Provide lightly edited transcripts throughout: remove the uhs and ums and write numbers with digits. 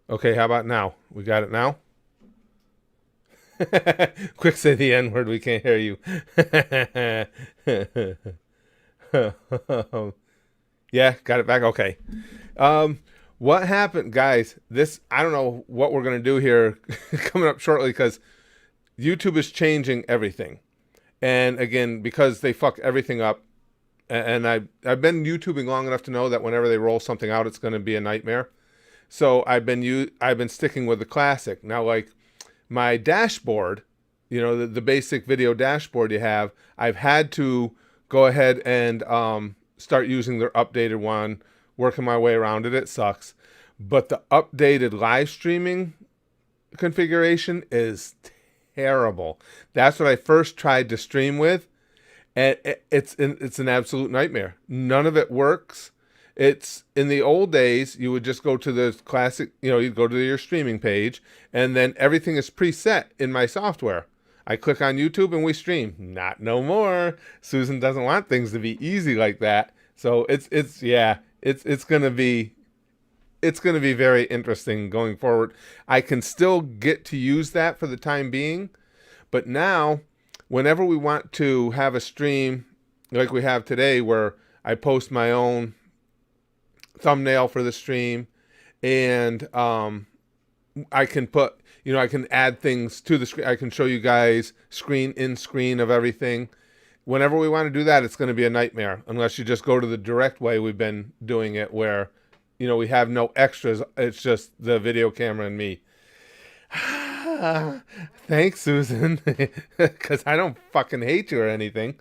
Okay, how about now? We got it now? Quick, say the N word. We can't hear you. Yeah, got it back. Okay. Um, what happened, guys? This I don't know what we're gonna do here coming up shortly because YouTube is changing everything, and again because they fuck everything up. And I've been YouTubing long enough to know that whenever they roll something out, it's going to be a nightmare. So I've been sticking with the classic. Now, like my dashboard, the basic video dashboard you have, I've had to go ahead and start using their updated one, working my way around it. It sucks. But the updated live streaming configuration is terrible. That's what I first tried to stream with, and it's an absolute nightmare. None of it works. It's in the old days, you would just go to the classic, you'd go to your streaming page, and then everything is preset in my software. I click on YouTube and we stream. Not no more. Susan doesn't want things to be easy like that. So it's gonna be very interesting going forward. I can still get to use that for the time being, but now, whenever we want to have a stream like we have today, where I post my own thumbnail for the stream, and I can put, I can add things to the screen. I can show you guys screen of everything. Whenever we want to do that, it's going to be a nightmare unless you just go to the direct way we've been doing it, where, we have no extras. It's just the video camera and me. Thanks, Susan, because I don't fucking hate you or anything.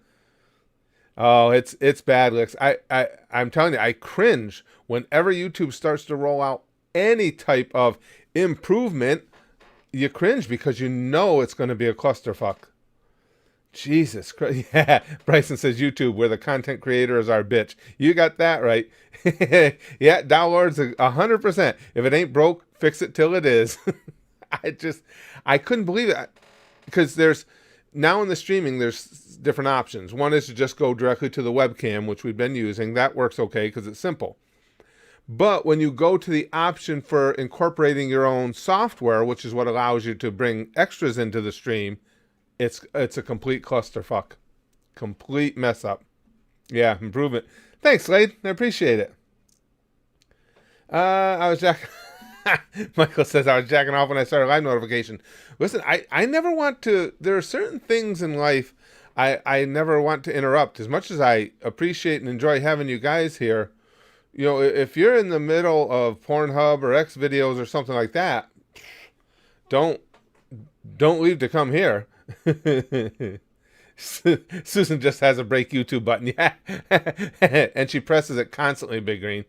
Oh, it's bad, Licks. I'm telling you, I cringe whenever YouTube starts to roll out any type of improvement. You cringe because you know it's going to be a clusterfuck. Jesus Christ. Yeah, Bryson says YouTube, where the content creator is our bitch. You got that right. Yeah, downloads 100%. If it ain't broke, fix it till it is. I couldn't believe it because there's now in the streaming, there's different options. One is to just go directly to the webcam, which we've been using. That works okay because it's simple. But when you go to the option for incorporating your own software, which is what allows you to bring extras into the stream, it's a complete clusterfuck. Complete mess up. Yeah, improvement. Thanks, Slade. I appreciate it. I was jacking. Michael says I was jacking off when I started live notification. Listen, I never want to. There are certain things in life I never want to interrupt. As much as I appreciate and enjoy having you guys here, if you're in the middle of Pornhub or X videos or something like that, don't leave to come here. Susan just has a break YouTube button, yeah, and she presses it constantly. Big Green.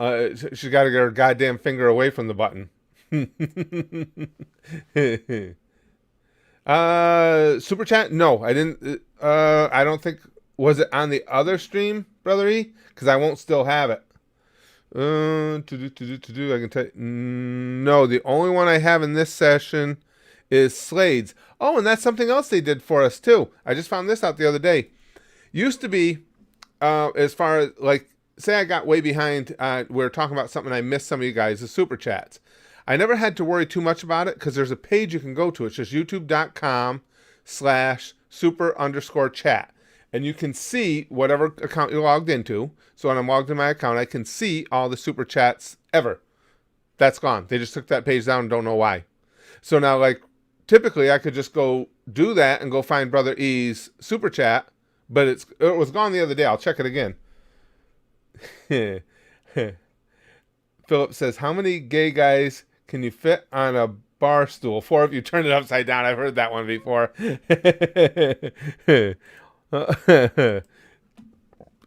She's got to get her goddamn finger away from the button. Super chat? No, I didn't. I don't think. Was it on the other stream, Brother E? Because I won't still have it. I can tell you. No, the only one I have in this session is Slade's. Oh, and that's something else they did for us too. I just found this out the other day. Used to be, as far as like, say I got way behind. We are talking about something I missed some of you guys, the super chats. I never had to worry too much about it because there's a page you can go to. It's just youtube.com/super_chat. And you can see whatever account you're logged into. So when I'm logged in my account, I can see all the super chats ever. That's gone. They just took that page down and don't know why. So now, like, typically I could just go do that and go find Brother E's super chat, but it was gone the other day. I'll check it again. Philip says, how many gay guys can you fit on a bar stool? 4 if you turn it upside down. I've heard that one before.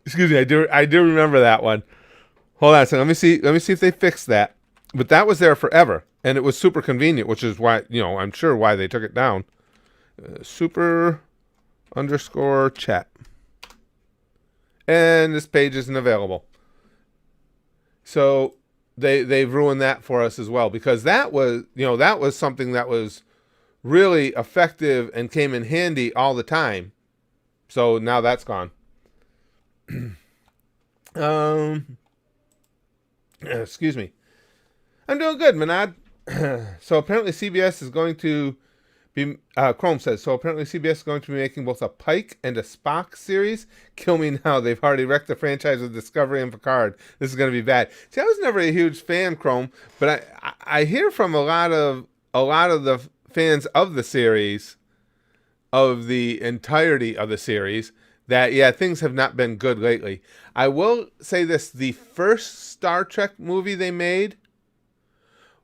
Excuse me, I do remember that one. Hold on a second. Let me see if they fixed that. But that was there forever, and it was super convenient, which is why, I'm sure why they took it down. Super_chat. And this page isn't available. So they've ruined that for us as well, because that was something that was really effective and came in handy all the time. So now that's gone. Excuse me. I'm doing good, Manad. So apparently CBS is going to be, Chrome says, so apparently CBS is going to be making both a Pike and a Spock series. Kill me now. They've already wrecked the franchise with Discovery and Picard. This is going to be bad. See, I was never a huge fan, Chrome, but I hear from a lot of the fans of the series, of the entirety of the series, that, yeah, things have not been good lately. I will say this, the first Star Trek movie they made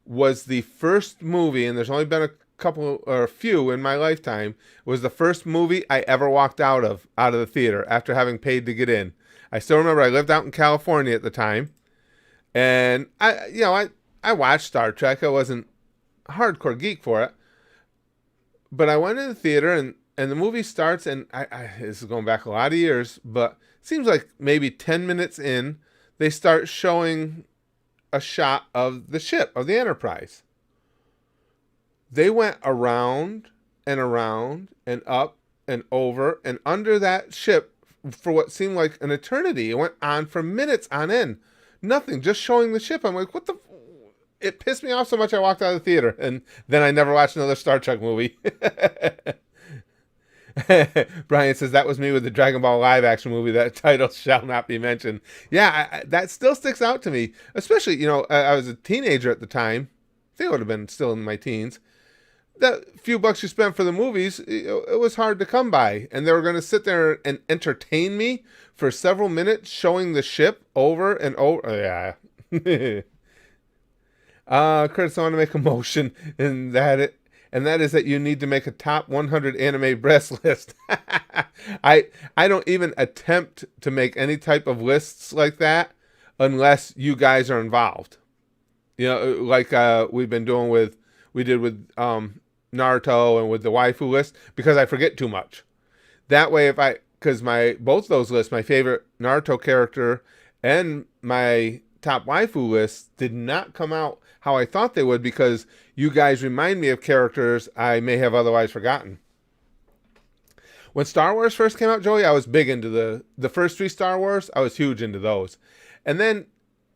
was the first movie, and there's only been a couple or a few in my lifetime, was the first movie I ever walked out of the theater after having paid to get in. I still remember I lived out in California at the time, and I watched Star Trek. I wasn't a hardcore geek for it, but I went in the theater and the movie starts, and this is going back a lot of years, but it seems like maybe 10 minutes in, they start showing a shot of the ship, of the Enterprise. They went around and around and up and over and under that ship for what seemed like an eternity. It went on for minutes on end. Nothing, just showing the ship. I'm like, what the... It pissed me off so much I walked out of the theater, and then I never watched another Star Trek movie. Brian says, that was me with the Dragon Ball live action movie. That title shall not be mentioned. Yeah, that still sticks out to me. Especially, I was a teenager at the time. I think I would have been still in my teens. That few bucks you spent for the movies, it was hard to come by. And they were going to sit there and entertain me for several minutes showing the ship over and over. Oh, yeah. Curtis, I want to make a motion, and that is that you need to make a top 100 anime breast list. I don't even attempt to make any type of lists like that unless you guys are involved. Like we did with Naruto and with the waifu list, because I forget too much. That way, because both those lists, my favorite Naruto character and my top waifu list, did not come out how I thought they would, because you guys remind me of characters I may have otherwise forgotten. When Star Wars first came out, Joey, I was big into the first 3 Star Wars. I was huge into those. And then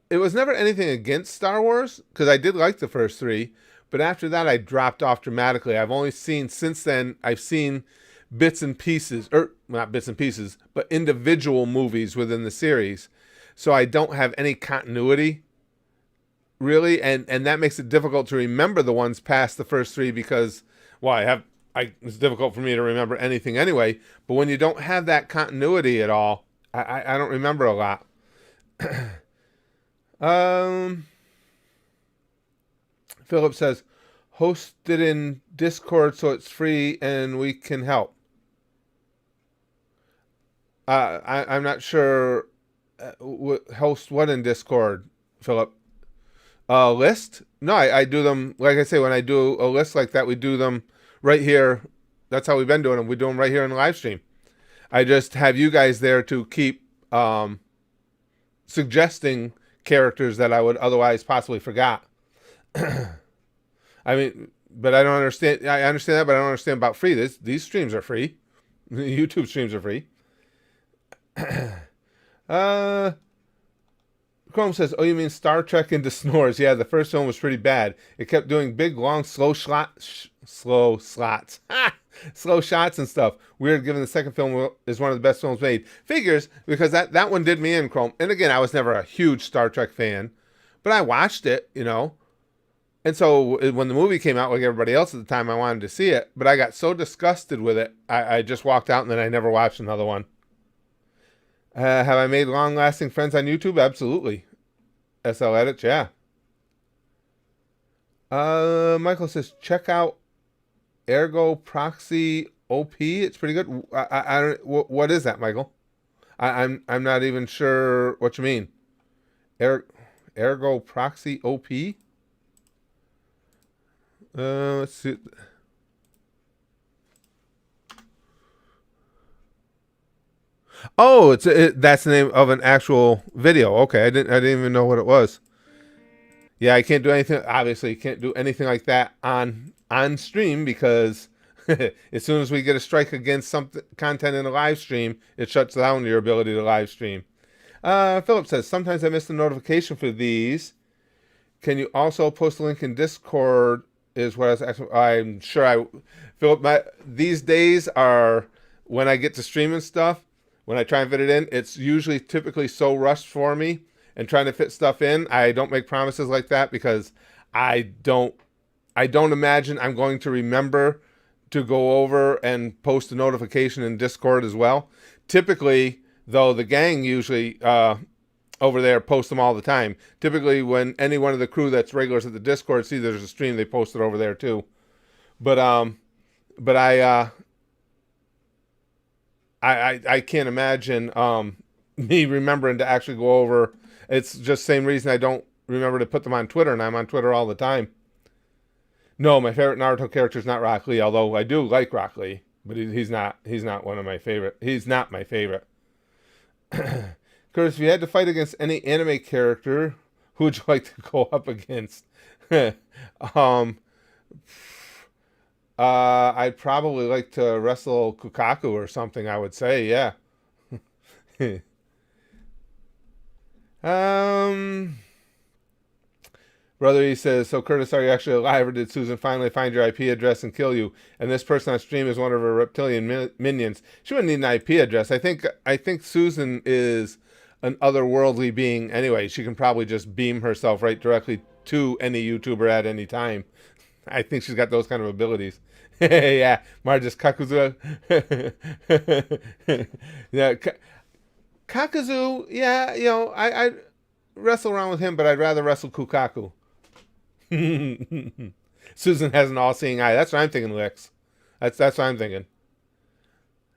it was never anything against Star Wars, because I did like the first 3. But after that, I dropped off dramatically. Since then, I've seen bits and pieces, or not bits and pieces, but individual movies within the series. So I don't have any continuity, really, and that makes it difficult to remember the ones past the first 3, because, well, it's difficult for me to remember anything anyway. But when you don't have that continuity at all, I don't remember a lot. Philip says, host it in Discord so it's free and we can help. I'm not sure. Host what in Discord, Philip? List? No, I do them, like I say, when I do a list like that, we do them right here. That's how we've been doing them. We do them right here in the live stream. I just have you guys there to keep suggesting characters that I would otherwise possibly forgot. I mean, but I don't understand. I understand that, but I don't understand about free. These streams are free. YouTube streams are free. Chrome says, oh, you mean Star Trek into snores? Yeah, the first one was pretty bad. It kept doing big, long, slow slots. Slow shots and stuff. Weird, given the second film is one of the best films made. Figures, because that one did me in, Chrome. And again, I was never a huge Star Trek fan, but I watched it, And so when the movie came out, like everybody else at the time, I wanted to see it. But I got so disgusted with it, I just walked out, and then I never watched another one. Have I made long-lasting friends on YouTube? Absolutely. SL Edits, yeah. Michael says, check out Ergo Proxy OP. It's pretty good. I don't. What is that, Michael? I'm not even sure what you mean. Ergo Proxy OP. Let's see. Oh, that's the name of an actual video. Okay, I didn't even know what it was. Yeah, I can't do anything. Obviously, you can't do anything like that on stream, because as soon as we get a strike against something content in a live stream, it shuts down your ability to live stream. Philip says, sometimes I miss the notification for these. Can you also post a link in Discord? Is what I was asking. I'm sure Philip. These days are when I get to streaming stuff. When I try and fit it in, it's usually typically so rushed for me, and trying to fit stuff in. I don't make promises like that because I don't. I don't imagine I'm going to remember to go over and post a notification in Discord as well. Typically, though, the gang usually over there post them all the time. Typically, when any one of the crew that's regulars at the Discord see there's a stream, they post it over there too. But I can't imagine me remembering to actually go over. It's just the same reason I don't remember to put them on Twitter, and I'm on Twitter all the time. No, my favorite Naruto character is not Rock Lee, although I do like Rock Lee, but he's not one of my favorite. He's not my favorite. Curtis, if you had to fight against any anime character, who would you like to go up against? I'd probably like to wrestle Kukaku or something, I would say, yeah. Brother, he says, so Curtis, are you actually alive, or did Susan finally find your IP address and kill you? And this person on stream is one of her reptilian minions. She wouldn't need an IP address. I think Susan is an otherworldly being anyway. She can probably just beam herself right directly to any YouTuber at any time. I think she's got those kind of abilities. Yeah, Margus Kakuzu. Yeah, Kakuzu, yeah, I wrestle around with him, but I'd rather wrestle Kukaku. Susan has an all-seeing eye. That's what I'm thinking, Lex. That's what I'm thinking.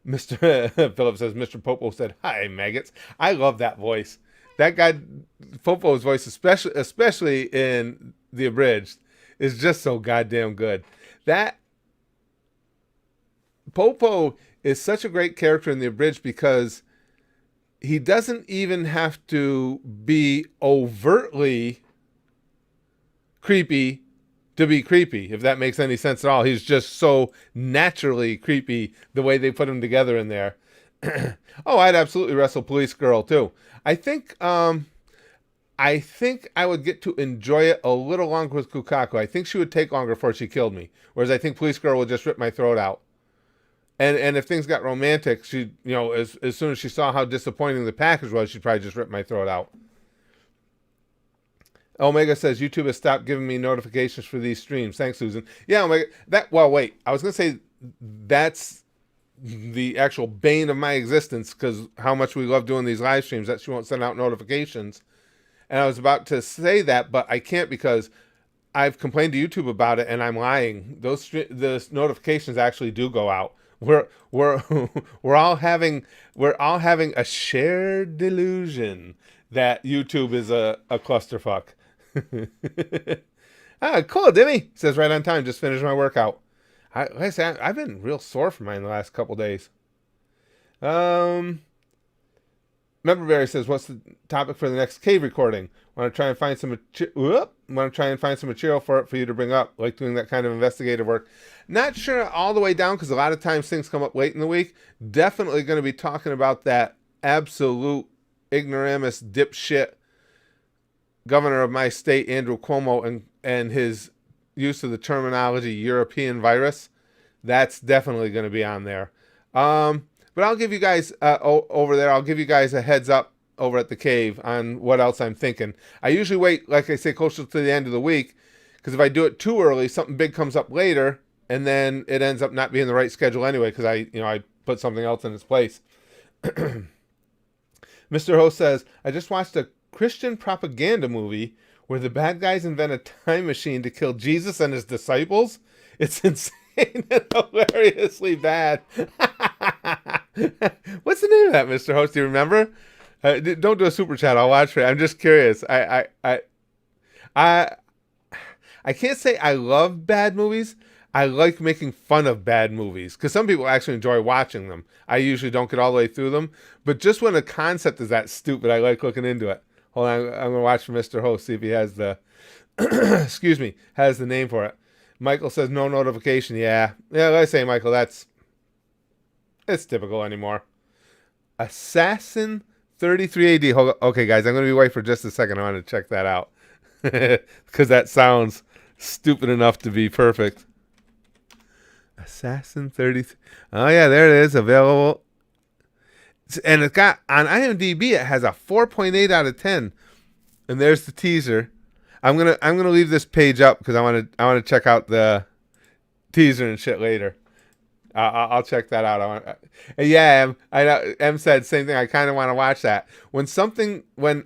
Mr. Philip says, Mr. Popo said, "Hi, maggots." I love that voice. That guy, Popo's voice, especially in the abridged, is just so goddamn good. That Popo is such a great character in the abridged because he doesn't even have to be overtly creepy to be creepy, if that makes any sense at all. He's just so naturally creepy the way they put him together in there. Oh, I'd absolutely wrestle Police Girl too. I think I would get to enjoy it a little longer with Kukaku. I think she would take longer before she killed me, whereas I think Police Girl would just rip my throat out. And if things got romantic, she, as soon as she saw how disappointing the package was, she'd probably just rip my throat out. Omega says, YouTube has stopped giving me notifications for these streams. Thanks, Susan. Yeah, Omega. Wait. I was going to say that's the actual bane of my existence, because how much we love doing these live streams, that she won't send out notifications. And I was about to say that, but I can't because I've complained to YouTube about it, and I'm lying. The notifications actually do go out. We're all having a shared delusion that YouTube is a clusterfuck. Cool, Dimmy says right on time. Just finished my workout. Like I said, I've been real sore from mine the last couple days. Memberberry says, "What's the topic for the next cave recording? Want to try and find some material for it for you to bring up. Like doing that kind of investigative work. Not sure all the way down because a lot of times things come up late in the week. Definitely going to be talking about that absolute ignoramus dipshit governor of my state, Andrew Cuomo, and his use of the terminology European virus. That's definitely going to be on there. But I'll give you guys over there. I'll give you guys a heads up over at the cave on what else I'm thinking. I usually wait, like I say, closer to the end of the week, because if I do it too early, something big comes up later, and then it ends up not being the right schedule anyway, because I put something else in its place. Mr. Ho says, I just watched a Christian propaganda movie where the bad guys invent a time machine to kill Jesus and his disciples. It's insane and hilariously bad. What's the name of that, Mr. Host? Do you remember? Don't do a super chat. I'll watch for it. I'm just curious. I can't say I love bad movies. I like making fun of bad movies because some people actually enjoy watching them. I usually don't get all the way through them, but just when a concept is that stupid, I like looking into it. Hold on, I'm gonna watch for Mr. Host, see if he has the excuse me, has the name for it. Michael says no notification. Yeah, like I say, Michael, it's typical anymore. Assassin 33 AD. Okay, guys, I'm gonna be away for just a second. I want to check that out. because that sounds stupid enough to be perfect. Assassin 33. Oh yeah, there it is, available. And it got on IMDb. It has a 4.8 out of 10. And there's the teaser. I'm gonna leave this page up because I want to check out the teaser and shit later. I'll check that out. Yeah, I know. M said same thing. I kind of want to watch that. When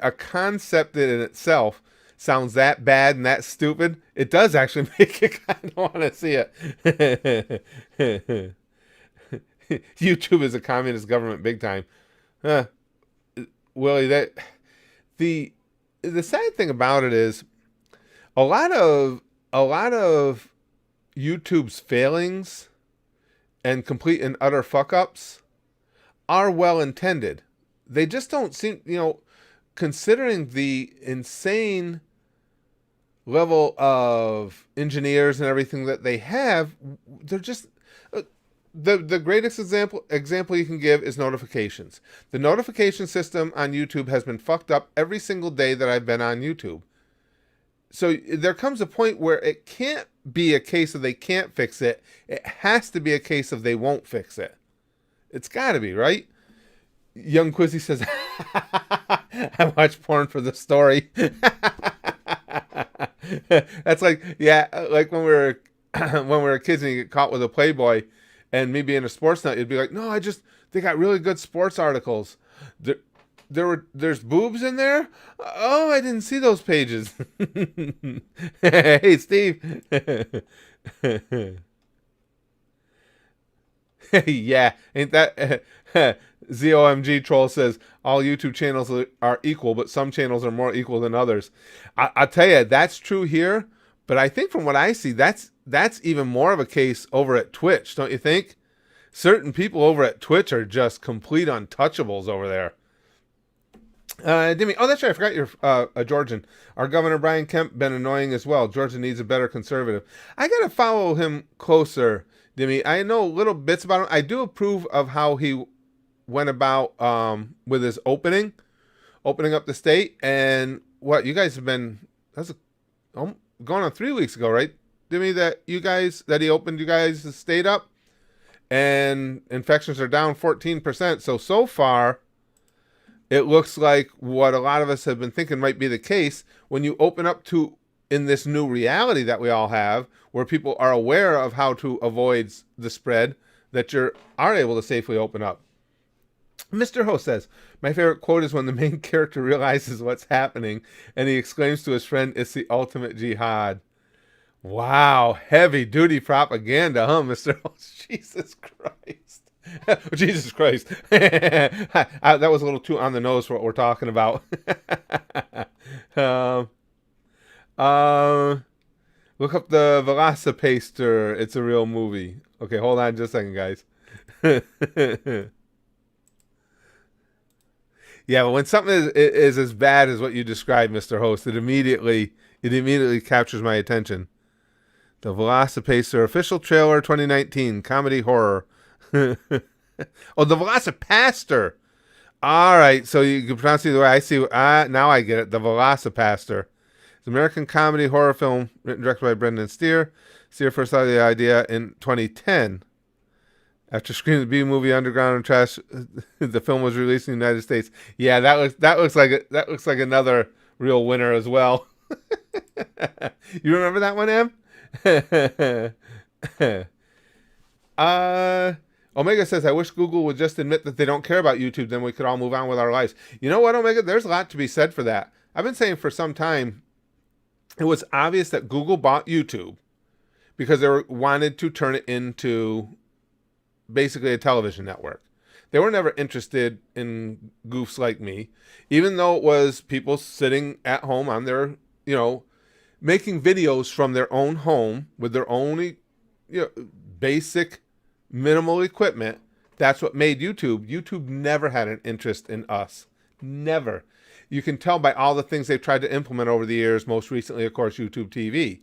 a concept in itself sounds that bad and that stupid, it does actually make you kind of want to see it. YouTube is a communist government, big time. Willie, the sad thing about it is a lot of YouTube's failings and complete and utter fuck ups are well intended. They just don't seem, considering the insane level of engineers and everything that they have, they're just the greatest example you can give is notifications. The notification system on YouTube has been fucked up every single day that I've been on YouTube. So there comes a point where it can't be a case of they can't fix it. It has to be a case of they won't fix it. It's got to be, right? Young Quizzy says, I watch porn for the story. That's like when we were kids and you get caught with a Playboy and me being a sports nut, you'd be like, no, they got really good sports articles. There's boobs in there? Oh, I didn't see those pages. Hey, Steve. Yeah, ain't that ZOMG troll says all YouTube channels are equal, but some channels are more equal than others. I'll tell you, that's true here, but I think from what I see, that's even more of a case over at Twitch, don't you think? Certain people over at Twitch are just complete untouchables over there. Dimmy, that's right. I forgot you're a Georgian. Our Governor Brian Kemp been annoying as well. Georgia needs a better conservative. I gotta follow him closer, Dimmy. I know little bits about him. I do approve of how he went about with his opening up the state. And what you guys have been going on 3 weeks ago, right, Dimmy? That he opened you guys the state up, and infections are down 14%. So far, it looks like what a lot of us have been thinking might be the case when you open up to in this new reality that we all have, where people are aware of how to avoid the spread, that you are able to safely open up. Mr. Ho says, my favorite quote is when the main character realizes what's happening and he exclaims to his friend, it's the ultimate jihad. Wow, heavy duty propaganda, huh, Mr. Ho? Jesus Christ. Jesus Christ. That was a little too on the nose for what we're talking about. Look up the Velocipaster. It's a real movie. Okay, hold on just a second, guys. Yeah, but when something is as bad as what you described, Mr. Host, it immediately captures my attention. The Velocipaster official trailer 2019 comedy horror. Oh, the Velocipaster. All right, so you can pronounce it the way I see. Now I get it. The Velocipaster. It's an American comedy horror film written and directed by Brendan Steer. Steer first thought of the idea in 2010. After screening the B movie Underground and Trash, the film was released in the United States. Yeah, that looks like another real winner as well. You remember that one, Em? Omega says, I wish Google would just admit that they don't care about YouTube, then we could all move on with our lives. You know what, Omega? There's a lot to be said for that. I've been saying for some time, it was obvious that Google bought YouTube because they wanted to turn it into basically a television network. They were never interested in goofs like me, even though it was people sitting at home on their, making videos from their own home with their own, basic minimal equipment. That's what made YouTube. YouTube never had an interest in us. Never. You can tell by all the things they've tried to implement over the years, most recently, of course, YouTube TV.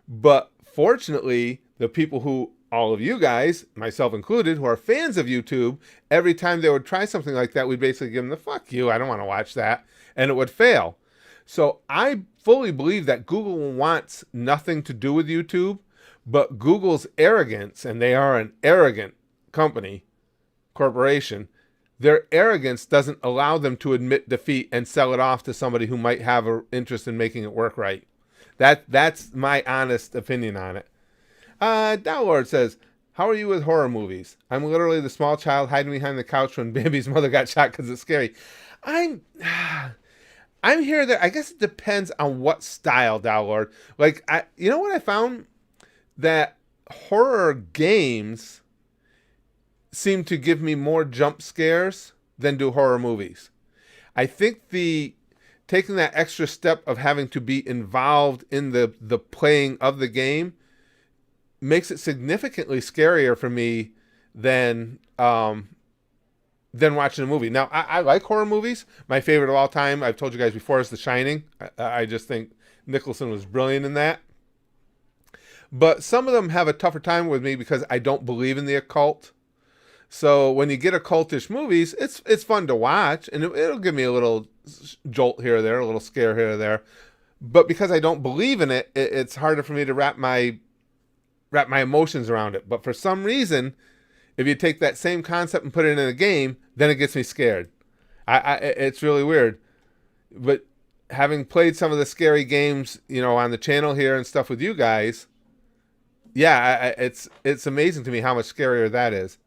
But fortunately, the people who, all of you guys, myself included, who are fans of YouTube, every time they would try something like that, we'd basically give them the fuck you, I don't want to watch that, and it would fail. So I fully believe that Google wants nothing to do with YouTube, but Google's arrogance, and they are an arrogant corporation, their arrogance doesn't allow them to admit defeat and sell it off to somebody who might have an interest in making it work right. That's my honest opinion on it. Downlord says, how are you with horror movies? I'm literally the small child hiding behind the couch when Bambi's mother got shot because it's scary. I'm here there. I guess it depends on what style, Downlord. Like, you know what I found? That horror games seem to give me more jump scares than do horror movies. I think taking that extra step of having to be involved in the playing of the game makes it significantly scarier for me than watching a movie. Now, I like horror movies. My favorite of all time, I've told you guys before, is The Shining. I just think Nicholson was brilliant in that. But some of them have a tougher time with me because I don't believe in the occult. So when you get occultish movies, it's fun to watch, and it'll give me a little jolt here or there, a little scare here or there. But because I don't believe in it, it's harder for me to wrap my emotions around it. But for some reason, if you take that same concept and put it in a game, then it gets me scared. It's really weird. But having played some of the scary games, on the channel here and stuff with you guys, yeah, it's amazing to me how much scarier that is.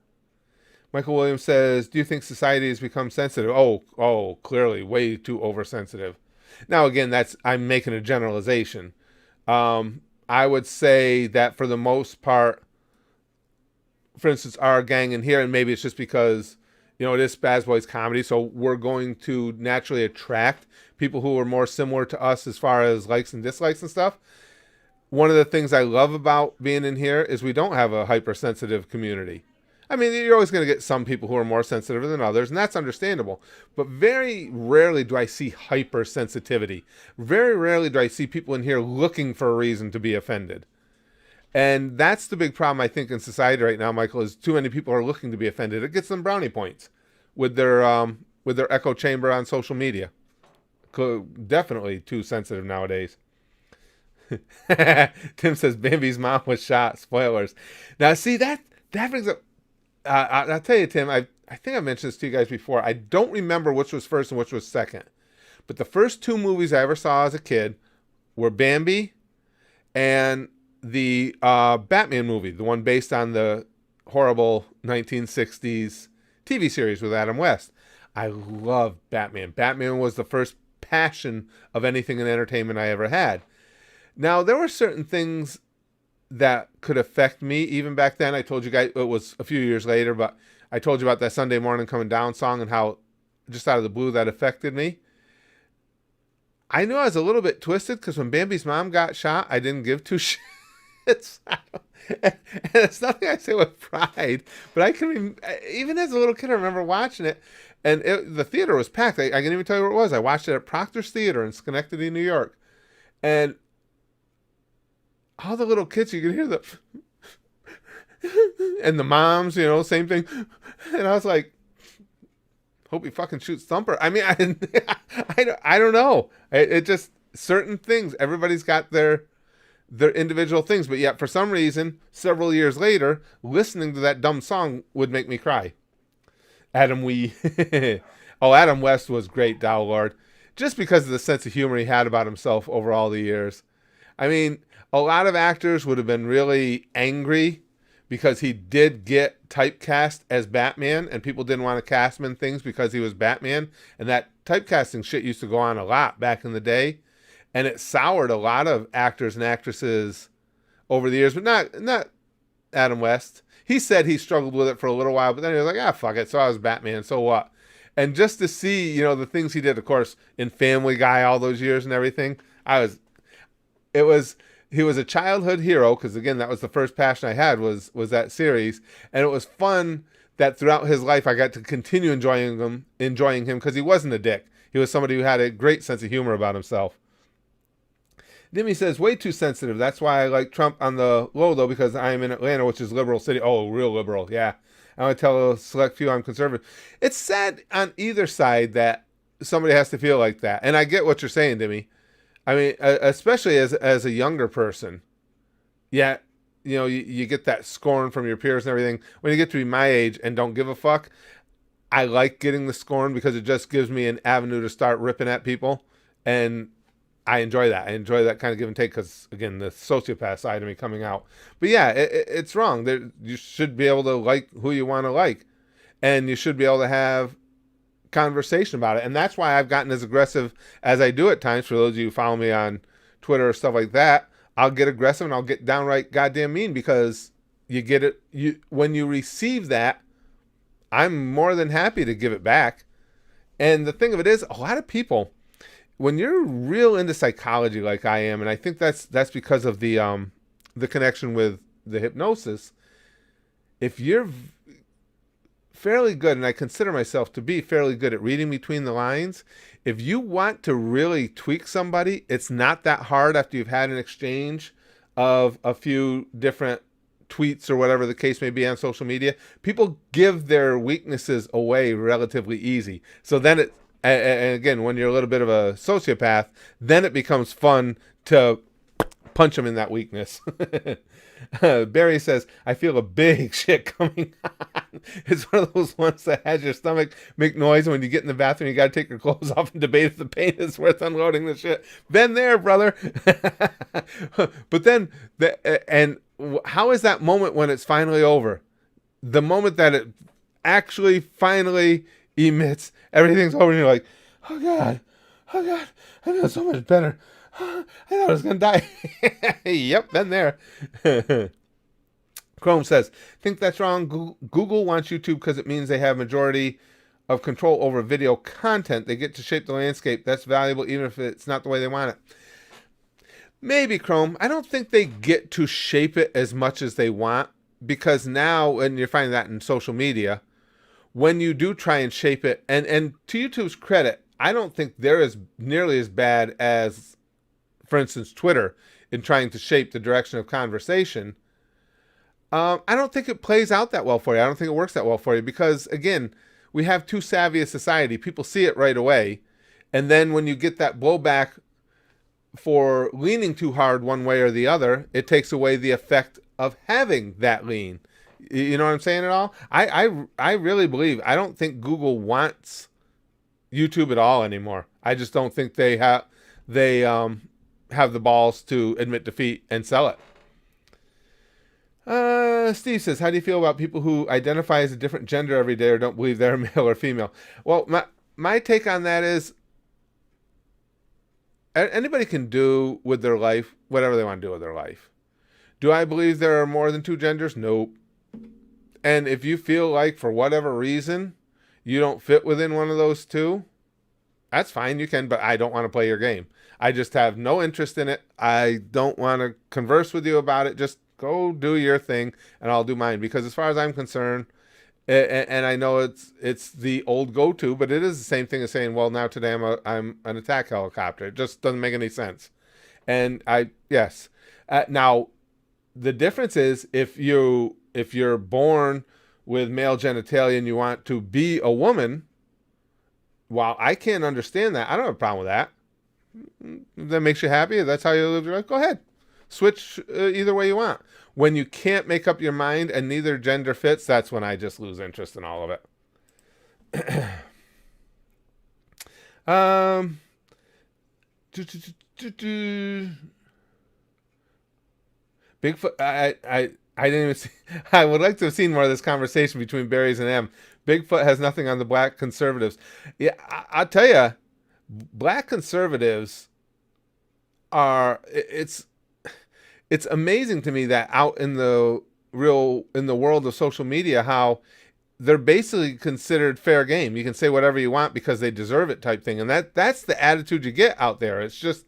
Michael Williams says, do you think society has become sensitive? Oh, clearly, way too oversensitive. Now, again, I'm making a generalization. I would say that for the most part, for instance, our gang in here, and maybe it's just because, it is Spaz Boys comedy, so we're going to naturally attract people who are more similar to us as far as likes and dislikes and stuff. One of the things I love about being in here is we don't have a hypersensitive community. I mean, you're always going to get some people who are more sensitive than others, and that's understandable. But very rarely do I see hypersensitivity. Very rarely do I see people in here looking for a reason to be offended. And that's the big problem, I think, in society right now, Michael, is too many people are looking to be offended. It gets them brownie points with their echo chamber on social media. Definitely too sensitive nowadays. Tim says Bambi's mom was shot. Spoilers. Now, see, that brings up... I'll tell you, Tim, I think I mentioned this to you guys before. I don't remember which was first and which was second. But the first two movies I ever saw as a kid were Bambi and the Batman movie, the one based on the horrible 1960s TV series with Adam West. I love Batman. Batman was the first passion of anything in entertainment I ever had. Now, there were certain things that could affect me even back then. I told you guys, it was a few years later, but I told you about that Sunday Morning Coming Down song and how just out of the blue that affected me. I knew I was a little bit twisted because when Bambi's mom got shot, I didn't give two shits. And it's nothing I say with pride, but I can, even as a little kid, I remember watching it, and the theater was packed. I can even tell you where it was. I watched it at Proctor's Theater in Schenectady, New York. And all the little kids, you could hear and the moms, same thing. And I was like, hope he fucking shoots Thumper. I mean, I don't know. It just, certain things, everybody's got their individual things. But yet, for some reason, several years later, listening to that dumb song would make me cry. Adam West was great, Downlord. Just because of the sense of humor he had about himself over all the years. I mean, a lot of actors would have been really angry because he did get typecast as Batman, and people didn't want to cast him in things because he was Batman. And that typecasting shit used to go on a lot back in the day, and it soured a lot of actors and actresses over the years, but not Adam West. He said he struggled with it for a little while, but then he was like, fuck it, so I was Batman, so what? And just to see, the things he did, of course, in Family Guy all those years and everything, he was a childhood hero, because again, that was the first passion I had was that series, and it was fun that throughout his life I got to continue enjoying him because he wasn't a dick. He was somebody who had a great sense of humor about himself. Dimmy says, way too sensitive. That's why I like Trump on the low, though, because I am in Atlanta, which is liberal city. Oh, real liberal, yeah. I want to tell a select few I'm conservative. It's sad on either side that somebody has to feel like that. And I get what you're saying to me. I mean, especially as a younger person. Yeah, you get that scorn from your peers and everything. When you get to be my age and don't give a fuck, I like getting the scorn because it just gives me an avenue to start ripping at people. And I enjoy that. I enjoy that kind of give and take because, again, the sociopath side of me coming out. But yeah, it's wrong. You should be able to like who you want to like. And you should be able to have conversation about it. And that's why I've gotten as aggressive as I do at times. For those of you who follow me on Twitter or stuff like that, I'll get aggressive and I'll get downright goddamn mean because you get it. When you receive that, I'm more than happy to give it back. And the thing of it is, a lot of people, when you're real into psychology like I am, and I think that's because of the connection with the hypnosis, if you're fairly good, and I consider myself to be fairly good at reading between the lines, if you want to really tweak somebody, it's not that hard after you've had an exchange of a few different tweets or whatever the case may be on social media. People give their weaknesses away relatively easy. So then and again, when you're a little bit of a sociopath, then it becomes fun to punch them in that weakness. Barry says, I feel a big shit coming on. It's one of those ones that has your stomach make noise, and when you get in the bathroom, you got to take your clothes off and debate if the pain is worth unloading the shit. Been there, brother. But then, how is that moment when it's finally over? The moment that it actually finally emits, everything's over, and you're like, oh God, I feel so much better. I thought I was going to die. Yep, been there. Chrome says, think that's wrong. Google wants YouTube because it means they have majority of control over video content. They get to shape the landscape. That's valuable even if it's not the way they want it. Maybe, Chrome. I don't think they get to shape it as much as they want because now, and you're finding that in social media, when you do try and shape it, and to YouTube's credit, I don't think they're as nearly as bad as, for instance, Twitter in trying to shape the direction of conversation. I don't think it plays out that well for you. I don't think it works that well for you because, again, we have too savvy a society. People see it right away. And then when you get that blowback for leaning too hard one way or the other, it takes away the effect of having that lean. You know what I'm saying at all? I really believe, I don't think Google wants YouTube at all anymore. I just don't think they have the balls to admit defeat and sell it. Steve says, how do you feel about people who identify as a different gender every day or don't believe they're male or female? Well, my take on that is anybody can do with their life whatever they want to do with their life. Do I believe there are more than two genders? Nope. And if you feel like for whatever reason you don't fit within one of those two, that's fine, you can, but I don't want to play your game. I just have no interest in it. I don't want to converse with you about it. Just go do your thing and I'll do mine, because as far as I'm concerned, and I know it's the old go-to, but it is the same thing as saying, well, now today I'm an attack helicopter. It just doesn't make any sense. And yes. Now the difference is if you're born with male genitalia and you want to be a woman, while I can't understand that, I don't have a problem with that. If that makes you happy, if that's how you live your life, go ahead. Switch either way you want. When you can't make up your mind and neither gender fits, that's when I just lose interest in all of it. Bigfoot, I didn't even see, I would like to have seen more of this conversation between Barry's and M. Bigfoot has nothing on the black conservatives. Yeah, I'll tell you, black conservatives are, it's amazing to me that out in the world of social media, how they're basically considered fair game. You can say whatever you want because they deserve it type thing. And that's the attitude you get out there. It's just,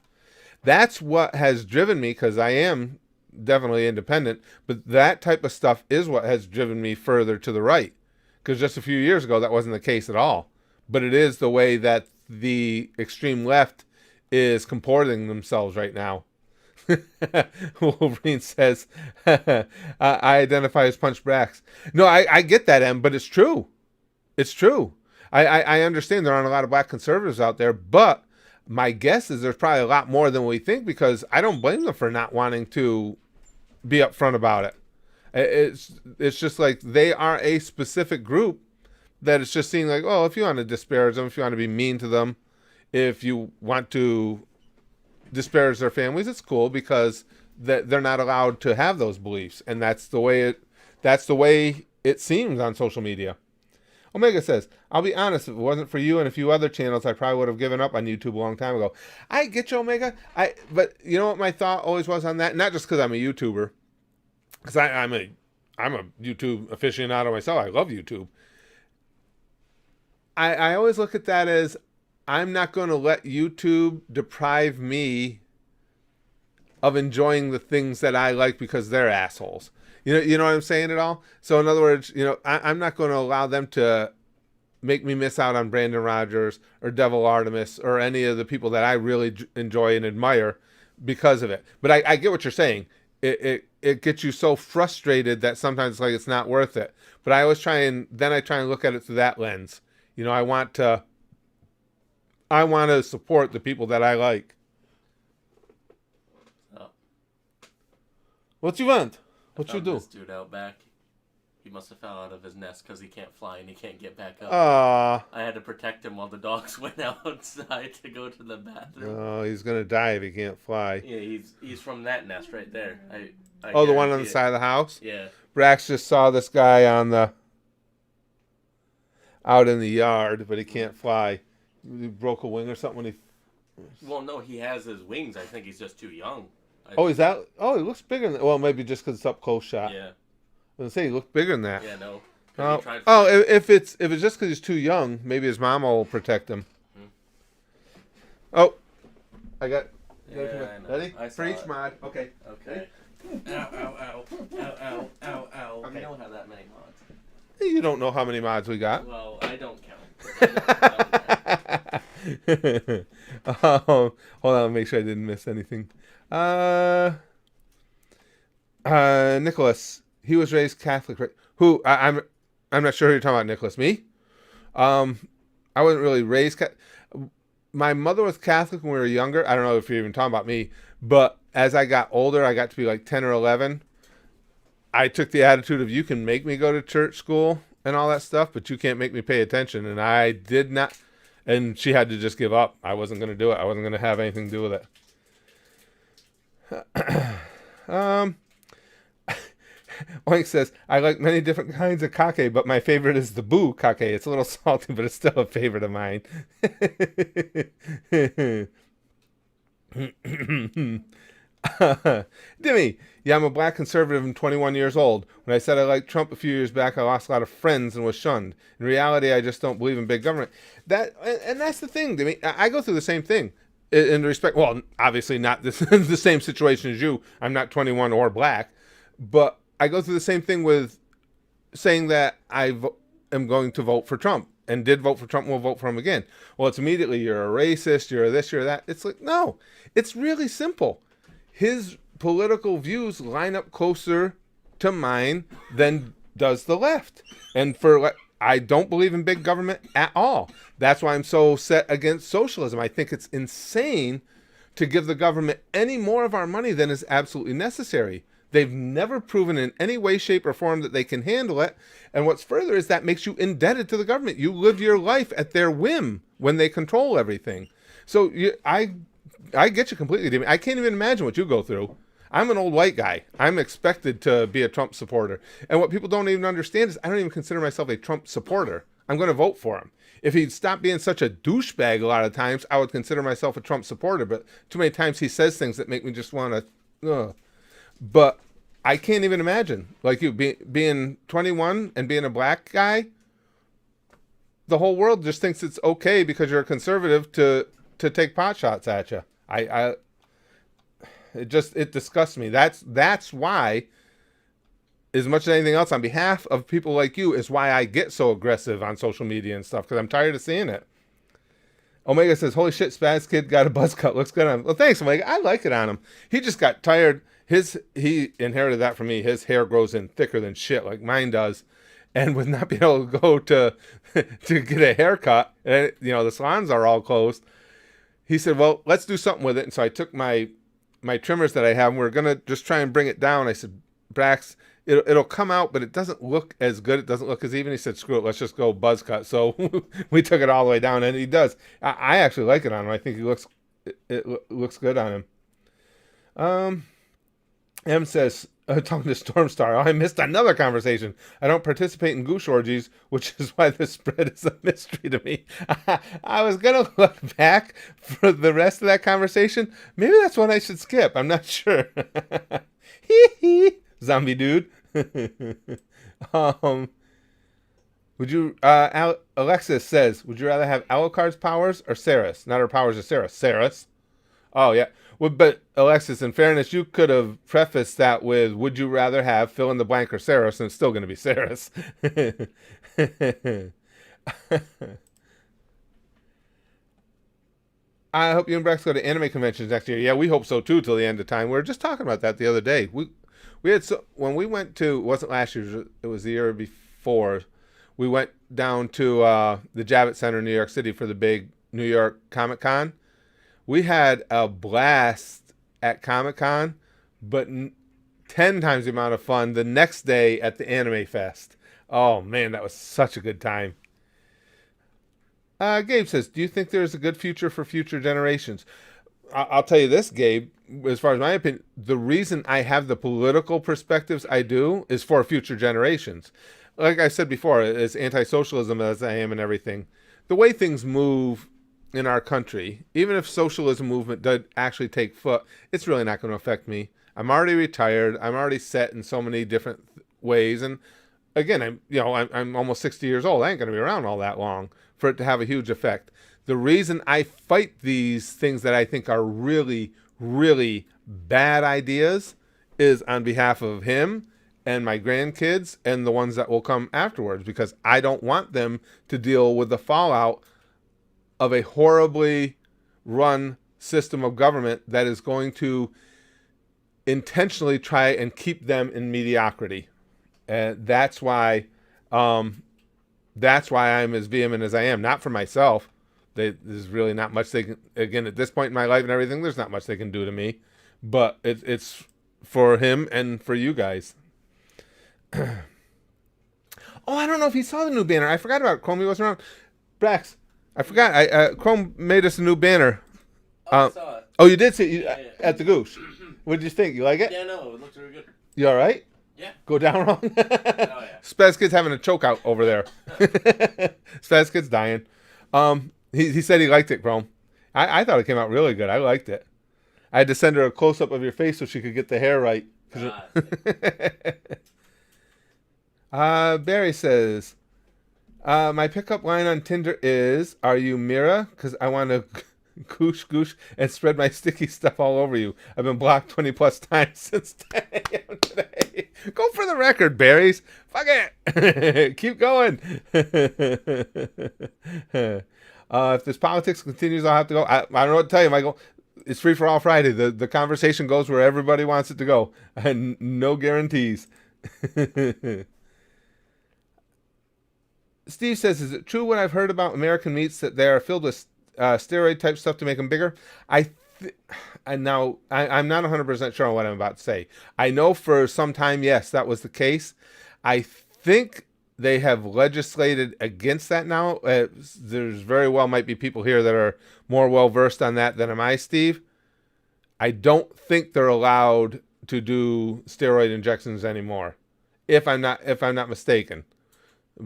that's what has driven me, because I am definitely independent, but that type of stuff is what has driven me further to the right. Because just a few years ago, that wasn't the case at all. But it is the way that the extreme left is comporting themselves right now. Wolverine says, I identify as Punch Brax. No, I get that, Em, but it's true. It's true. I understand there aren't a lot of black conservatives out there, but my guess is there's probably a lot more than we think, because I don't blame them for not wanting to be upfront about it. It's just like they are a specific group that it's just seeing like, oh, if you want to disparage them, if you want to be mean to them, if you want to disparage their families, it's cool, because they're not allowed to have those beliefs, and that's the way it seems on social media. Omega says, I'll be honest, if it wasn't for you and a few other channels, I probably would have given up on YouTube a long time ago. I get you, Omega. But you know what my thought always was on that? Not just because I'm a YouTuber, because I'm a YouTube aficionado myself. I love YouTube. I always look at that as, I'm not going to let YouTube deprive me of enjoying the things that I like because they're assholes. You know what I'm saying at all? So in other words, I'm not going to allow them to make me miss out on Brandon Rogers or Devil Artemis or any of the people that I really enjoy and admire because of it. But I get what you're saying. It gets you so frustrated that sometimes it's not worth it. But I always try and look at it through that lens. I want to support the people that I like. Oh. What you want? What you do? This dude out back. He must have fell out of his nest because he can't fly and he can't get back up. I had to protect him while the dogs went outside to go to the bathroom. Oh, he's gonna die if he can't fly. Yeah, he's from that nest right there. I the one on the side of the house? Yeah. Brax just saw this guy out in the yard, but he can't fly. He broke a wing or something when he... Well, no, he has his wings. I think he's just too young. Is that... Oh, he looks bigger than... Well, maybe just because it's up close shot. Yeah. I was going to say, he looked bigger than that. Yeah, no. If it's just because he's too young, maybe his mama will protect him. Oh. I got... Ready? Preach, mod. Okay. Okay. Ow, ow, ow. Ow, ow, ow, ow. Okay. We don't have that many mods. You don't know how many mods we got. Well, I don't count. Hold on, make sure I didn't miss anything. Nicholas, he was raised Catholic, right? Who? I'm not sure who you're talking about, Nicholas. Me? I wasn't really raised Catholic. My mother was Catholic when we were younger. I don't know if you're even talking about me, but as I got older, I got to be like 10 or 11. I took the attitude of, you can make me go to church school and all that stuff, but you can't make me pay attention. And I did not. And she had to just give up. I wasn't going to do it. I wasn't going to have anything to do with it. Oink says, I like many different kinds of kake, but my favorite is the boo kake. It's a little salty, but it's still a favorite of mine. Dimmy, yeah, I'm a black conservative and 21 years old. When I said I liked Trump a few years back, I lost a lot of friends and was shunned. In reality, I just don't believe in big government. And that's the thing, Dimmy. I go through the same thing. In respect, well, obviously not the same situation as you. I'm not 21 or black, but I go through the same thing with saying that I am going to vote for Trump and did vote for Trump and will vote for him again. Well, it's immediately, you're a racist, you're this, you're that. It's like, no, it's really simple. His political views line up closer to mine than does the left. And I don't believe in big government at all. That's why I'm so set against socialism. I think it's insane to give the government any more of our money than is absolutely necessary. They've never proven in any way, shape, or form that they can handle it. And what's further is that makes you indebted to the government. You live your life at their whim when they control everything. So I get you completely, Damien. I can't even imagine what you go through. I'm an old white guy. I'm expected to be a Trump supporter. And what people don't even understand is I don't even consider myself a Trump supporter. I'm going to vote for him. If he'd stop being such a douchebag a lot of times, I would consider myself a Trump supporter. But too many times he says things that make me just want to... But I can't even imagine, like you, being 21 and being a black guy. The whole world just thinks it's okay because you're a conservative to take pot shots at you. It disgusts me. That's why, as much as anything else, on behalf of people like you, is why I get so aggressive on social media and stuff, because I'm tired of seeing it. Omega says, holy shit, Spaz Kid got a buzz cut. Looks good on him. Well, thanks, Omega. I like it on him. He just got tired. He inherited that from me. His hair grows in thicker than shit, like mine does. and with not being able to go to to get a haircut, and the salons are all closed, he said, well, let's do something with it. And so I took my trimmers that I have, and we're gonna just try and bring it down. I said, Brax, it'll come out, but it doesn't look as good. It doesn't look as even. He said, screw it, let's just go buzz cut. So we took it all the way down, and he does. I actually like it on him. I think it looks good on him. M says, talking to Stormstar, I missed another conversation. I don't participate in goosh orgies, which is why the spread is a mystery to me. I was going to look back for the rest of that conversation. Maybe that's one I should skip. I'm not sure. Hee hee, zombie dude. Would you, Alexis says, would you rather have Alucard's powers or Saris? Not her powers or Saris. Saris. Oh, yeah. Well, but Alexis, in fairness, you could have prefaced that with, would you rather have fill in the blank or Saris? And it's still going to be Saris. I hope you and Brex go to anime conventions next year. Yeah, we hope so too till the end of time. We were just talking about that the other day. We had when we went to, it wasn't last year, it was the year before, we went down to the Javits Center in New York City for the big New York Comic Con. We had a blast at Comic Con, but 10 times the amount of fun the next day at the Anime Fest. Oh man, that was such a good time. Gabe says, do you think there's a good future for future generations? I'll tell you this, Gabe, as far as my opinion, the reason I have the political perspectives I do is for future generations. Like I said before, as anti-socialism as I am and everything, the way things move in our country, even if socialism movement did actually take foot, it's really not going to affect me. I'm already retired. I'm already set in so many different ways. And again, I'm almost 60 years old. I ain't going to be around all that long for it to have a huge effect. The reason I fight these things that I think are really, really bad ideas is on behalf of him and my grandkids and the ones that will come afterwards, because I don't want them to deal with the fallout of a horribly run system of government that is going to intentionally try and keep them in mediocrity. And that's why I'm as vehement as I am. Not for myself. There's really not much they can, again, at this point in my life and everything, there's not much they can do to me. But it's for him and for you guys. Oh, I don't know if he saw the new banner. I forgot about it. Chrome, he wasn't around. Brax, I forgot. Chrome made us a new banner. I saw it. Oh, you did see it at the Goose. What did you think? You like it? Yeah, no, it looks really good. You all right? Yeah. Go down wrong? Oh, yeah. Spaz Kid's having a choke out over there. Spaz Kid's dying. He said he liked it, Chrome. I thought it came out really good. I liked it. I had to send her a close-up of your face so she could get the hair right. Barry says, my pickup line on Tinder is, are you Mira? Because I want to goosh and spread my sticky stuff all over you. I've been blocked 20 plus times since 10 a.m. today. Go for the record, Barry's. Fuck it. Keep going. If this politics continues, I'll have to go. I don't know what to tell you, Michael. It's free for all Friday. The conversation goes where everybody wants it to go. And no guarantees. Steve says, is it true what I've heard about American meats that they are filled with steroid type stuff to make them bigger? I'm not 100% sure on what I'm about to say. I know for some time, yes, that was the case. I think they have legislated against that now. There's very well might be people here that are more well versed on that than am I, Steve. I don't think they're allowed to do steroid injections anymore, if I'm not mistaken.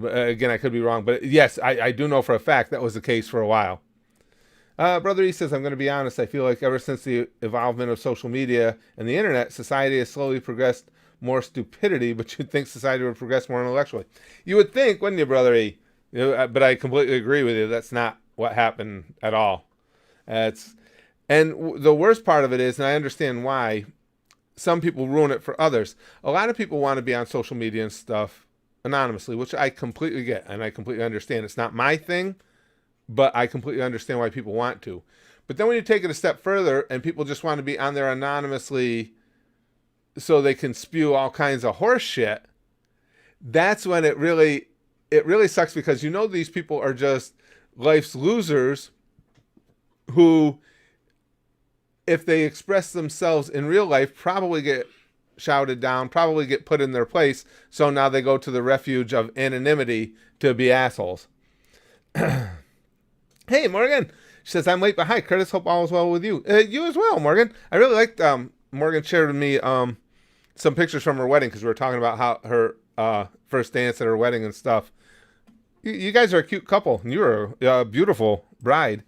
Again, I could be wrong, but yes, I do know for a fact that was the case for a while. Brother E says, I'm going to be honest, I feel like ever since the evolvement of social media and the internet, society has slowly progressed more stupidity, but you'd think society would progress more intellectually. You would think, wouldn't you, Brother E? But I completely agree with you. That's not what happened at all. And the worst part of it is, and I understand why, some people ruin it for others. A lot of people want to be on social media and stuff anonymously, which I completely get, and I completely understand. It's not my thing, but I completely understand why people want to. But then when you take it a step further and people just want to be on there anonymously so they can spew all kinds of horse shit, that's when it really sucks, because these people are just life's losers who, if they express themselves in real life, probably get shouted down, probably get put in their place. So now they go to the refuge of anonymity to be assholes. Hey, Morgan. She says, I'm late, but hi, Curtis. Hope all is well with you. You as well, Morgan. I really liked, Morgan shared with me some pictures from her wedding, because we were talking about how her first dance at her wedding and stuff. You guys are a cute couple. You were a beautiful bride.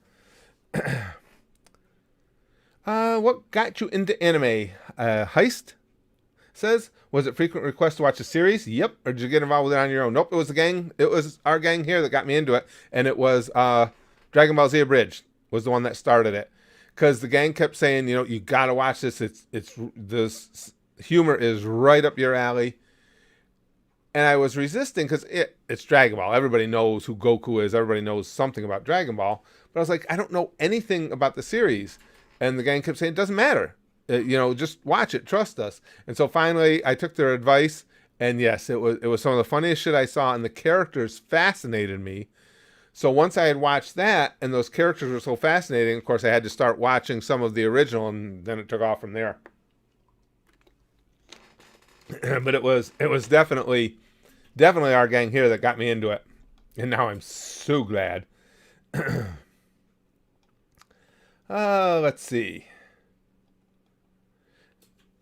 What got you into anime? Heist says, was it frequent request to watch a series? Yep. Or did you get involved with it on your own? Nope. It was the gang. It was our gang here that got me into it, and it was Dragon Ball Z Abridged was the one that started it, because the gang kept saying, you gotta watch this. It's this humor is right up your alley. And I was resisting, because it's Dragon Ball. Everybody knows who Goku is. Everybody knows something about Dragon Ball. But I was like, I don't know anything about the series. And the gang kept saying, it doesn't matter. Just watch it. Trust us. And so finally, I took their advice. And yes, it was some of the funniest shit I saw. And the characters fascinated me. So once I had watched that, and those characters were so fascinating, of course, I had to start watching some of the original. And then it took off from there. But it was definitely our gang here that got me into it. And now I'm so glad. Let's see.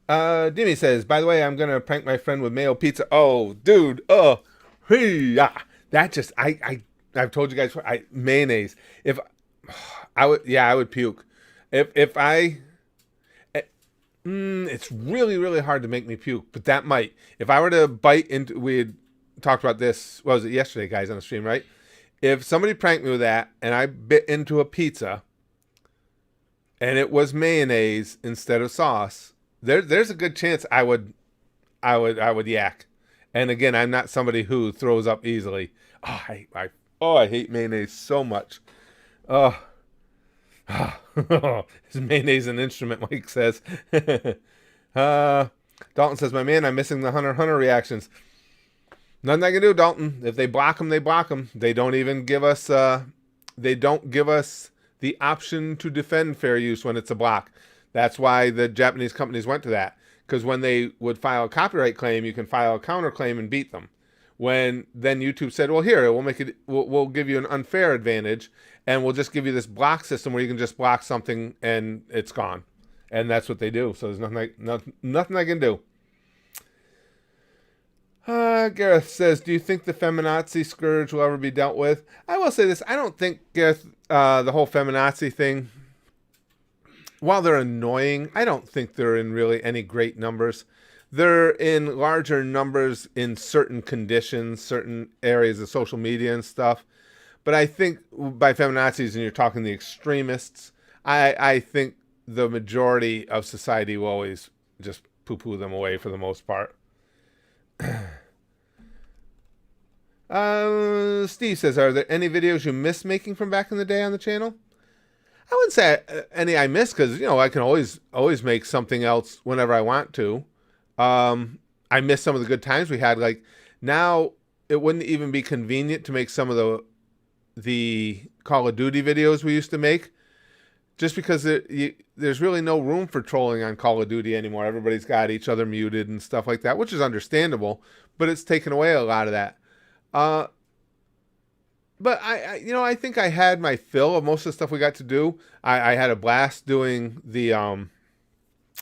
Dimi says, by the way, I'm going to prank my friend with mayo pizza. Oh, dude. Oh, yeah. That just, I've told you guys, mayonnaise. If I would puke. It's really, really hard to make me puke, but that might. If I were to bite into, we had talked about this, what was it, yesterday, guys, on the stream, right? If somebody pranked me with that, and I bit into a pizza, and it was mayonnaise instead of sauce, there's a good chance I would yak. And again, I'm not somebody who throws up easily. I hate mayonnaise so much. Is mayonnaise an instrument, Mike says. Dalton says, my man, I'm missing the Hunter x Hunter reactions. Nothing I can do, Dalton. If they block them, they block them. They don't even give us the option to defend fair use when it's a block. That's why the Japanese companies went to that. Because when they would file a copyright claim, you can file a counterclaim and beat them. When then YouTube said, well, here, we'll give you an unfair advantage, and we'll just give you this block system where you can just block something and it's gone. And that's what they do. So there's nothing I can do. Gareth says, do you think the feminazi scourge will ever be dealt with? I will say this. I don't think, Gareth, the whole feminazi thing, while they're annoying, I don't think they're in really any great numbers. They're in larger numbers in certain conditions, certain areas of social media and stuff. But I think by feminazis, and you're talking the extremists, I think the majority of society will always just poo-poo them away for the most part. Steve says, are there any videos you miss making from back in the day on the channel? I wouldn't say any I miss, because I can always make something else whenever I want to. I miss some of the good times we had. Like now, it wouldn't even be convenient to make some of the Call of Duty videos we used to make, just because there's really no room for trolling on Call of Duty anymore. Everybody's got each other muted and stuff like that, which is understandable, but it's taken away a lot of that. But I think I had my fill of most of the stuff we got to do. I had a blast doing the Omegle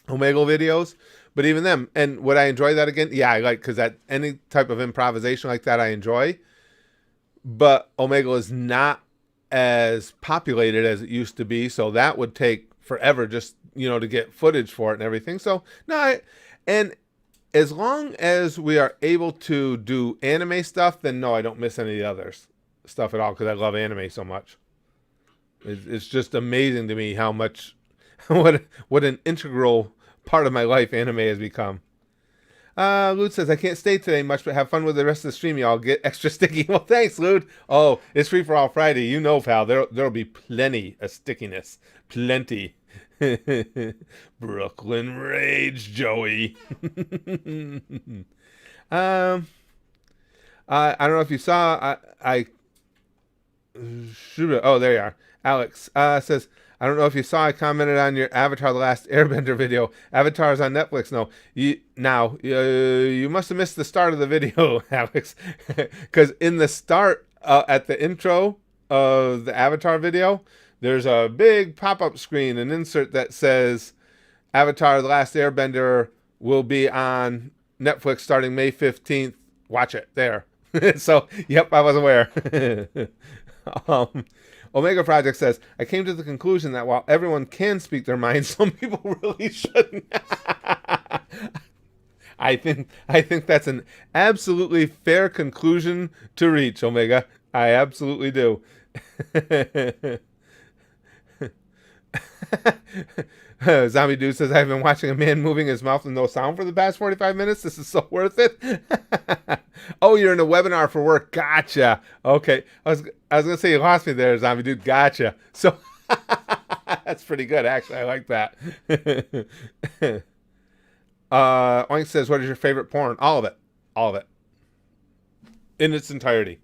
videos, but even them. And would I enjoy that again? Yeah, I like, because that any type of improvisation like that I enjoy. But Omegle is not as populated as it used to be, so that would take forever just to get footage for it and everything. So no, and as long as we are able to do anime stuff, then no, I don't miss any of the other stuff at all, because I love anime so much. It's just amazing to me how much what an integral part of my life anime has become. Lude says, I can't stay today much, but have fun with the rest of the stream, y'all. Get extra sticky. Well, thanks, Lude. Oh, it's Free for All Friday. Pal, there'll be plenty of stickiness. Plenty. Brooklyn Rage, Joey. I don't know if you saw. Oh, there you are. Alex says, I don't know if you saw. I commented on your Avatar: The Last Airbender video. Avatar is on Netflix. No, you must have missed the start of the video, Alex, because in the start, at the intro of the Avatar video, there's a big pop-up screen, an insert that says Avatar: The Last Airbender will be on Netflix starting May 15th. Watch it there. So, yep, I was aware. Omega Project says, I came to the conclusion that while everyone can speak their mind, some people really shouldn't. I think that's an absolutely fair conclusion to reach, Omega. I absolutely do. Zombie Dude says, I've been watching a man moving his mouth with no sound for the past 45 minutes. This is so worth it. Oh, you're in a webinar for work. Gotcha. Okay. I was going to say you lost me there, Zombie Dude. Gotcha. So that's pretty good, actually. I like that. Oink says, what is your favorite porn? All of it. All of it. In its entirety.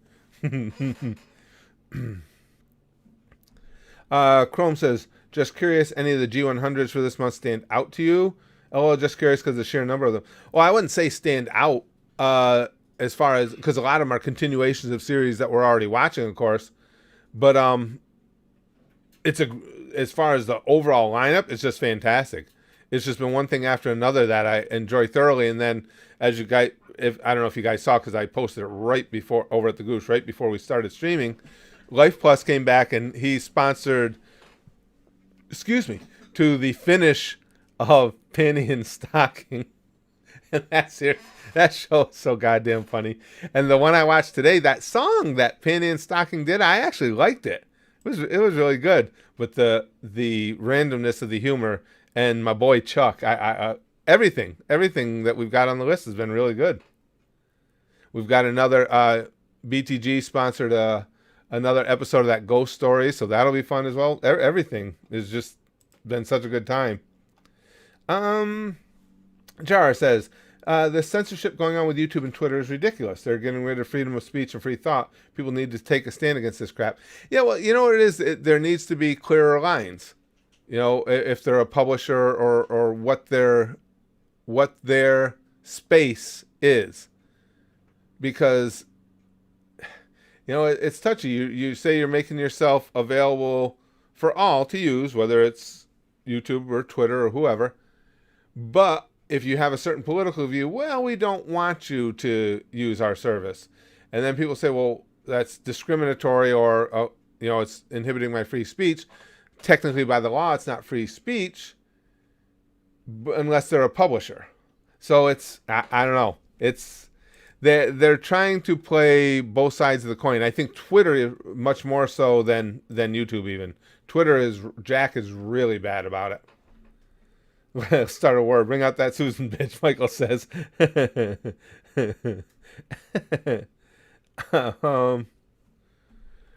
Chrome says, just curious, any of the G100s for this month stand out to you? Oh, just curious because of the sheer number of them. Well, I wouldn't say stand out as far as, because a lot of them are continuations of series that we're already watching, of course. But as far as the overall lineup, it's just fantastic. It's just been one thing after another that I enjoy thoroughly. And then, as you guys, I don't know if you guys saw, because I posted it right before over at the Goose, right before we started streaming. Life Plus came back and he sponsored, to the finish of Penny and Stocking. And that show is so goddamn funny. And the one I watched today, that song that Penny and Stocking did, I actually liked it. It was really good. But the randomness of the humor and my boy Chuck, everything that we've got on the list has been really good. We've got another BTG sponsored another episode of that Ghost Story, so that'll be fun as well. Everything has just been such a good time. Jar says, the censorship going on with YouTube and Twitter is ridiculous. They're getting rid of freedom of speech and free thought. People need to take a stand against this crap. Yeah, well, you know what it is? There needs to be clearer lines. You know, if they're a publisher or what their space is. Because, you know, it's touchy. You say you're making yourself available for all to use, whether it's YouTube or Twitter or whoever. But if you have a certain political view, well, we don't want you to use our service. And then people say, well, that's discriminatory or, it's inhibiting my free speech. Technically, by the law, it's not free speech unless they're a publisher. So it's, I don't know. They're trying to play both sides of the coin. I think Twitter is much more so than YouTube even. Jack is really bad about it. Start a war. Bring out that Susan bitch, Michael says.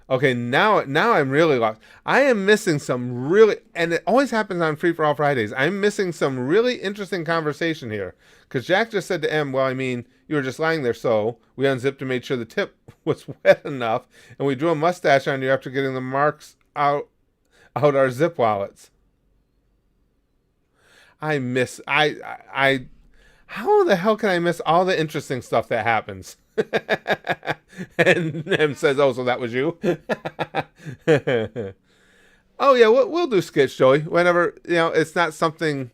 Okay, now I'm really lost. I am missing some really, and it always happens on Free for All Fridays. I'm missing some really interesting conversation here. Because Jack just said to M, well, I mean, you were just lying there, so we unzipped and made sure the tip was wet enough, and we drew a mustache on you after getting the marks out our zip wallets. How the hell can I miss all the interesting stuff that happens? And M says, oh, so that was you? Oh, yeah, we'll do skits, Joey. Whenever, it's not something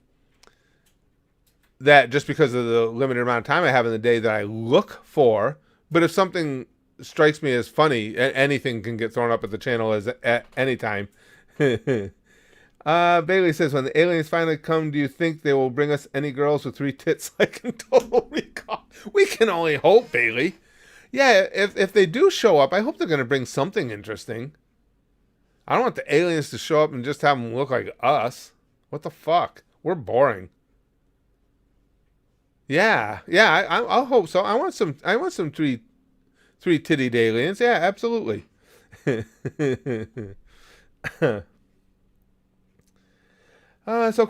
that just because of the limited amount of time I have in the day that I look for. But if something strikes me as funny, anything can get thrown up at the channel at any time. Bailey says, when the aliens finally come, do you think they will bring us any girls with 3 tits like in Total Recall? We can only hope, Bailey. Yeah, if they do show up, I hope they're going to bring something interesting. I don't want the aliens to show up and just have them look like us. What the fuck? We're boring. Yeah, I'll hope so. I want some 3-tittied aliens. Yeah, absolutely. So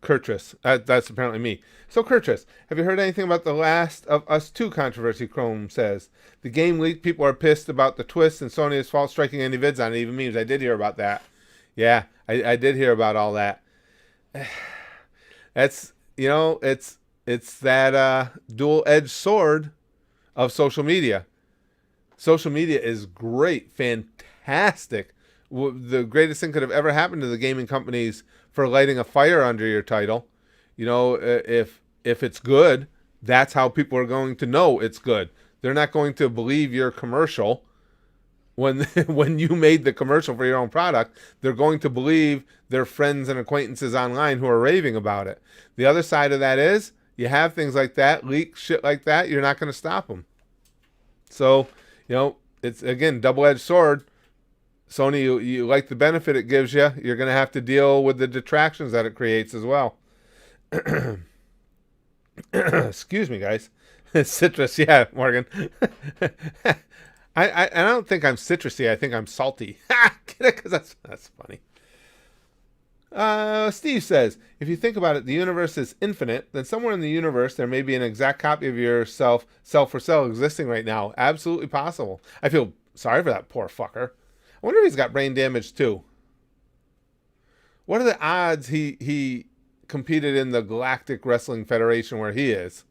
Kurtris. That's apparently me. So, Kurtris, have you heard anything about the Last of Us 2 controversy? Chrome says. The game leaked. People are pissed about the twist, and Sony is fault striking any vids on it, even memes. I did hear about that. Yeah, I did hear about all that. That's, it's that dual-edged sword of social media. Social media is great, fantastic. The greatest thing could have ever happened to the gaming companies for lighting a fire under your title. If it's good, that's how people are going to know it's good. They're not going to believe your commercial when when you made the commercial for your own product. They're going to believe their friends and acquaintances online who are raving about it. The other side of that is you have things like that, leak shit like that, you're not going to stop them. So, it's, again, double-edged sword. Sony, you like the benefit it gives you. You're going to have to deal with the detractions that it creates as well. Excuse me, guys. Citrus, yeah, Morgan. I don't think I'm citrusy. I think I'm salty. Because that's funny. Steve says, if you think about it, the universe is infinite. Then somewhere in the universe there may be an exact copy of yourself, sell for sale, existing right now. Absolutely possible. I feel sorry for that poor fucker. I wonder if he's got brain damage too. What are the odds he competed in the Galactic Wrestling Federation where he is,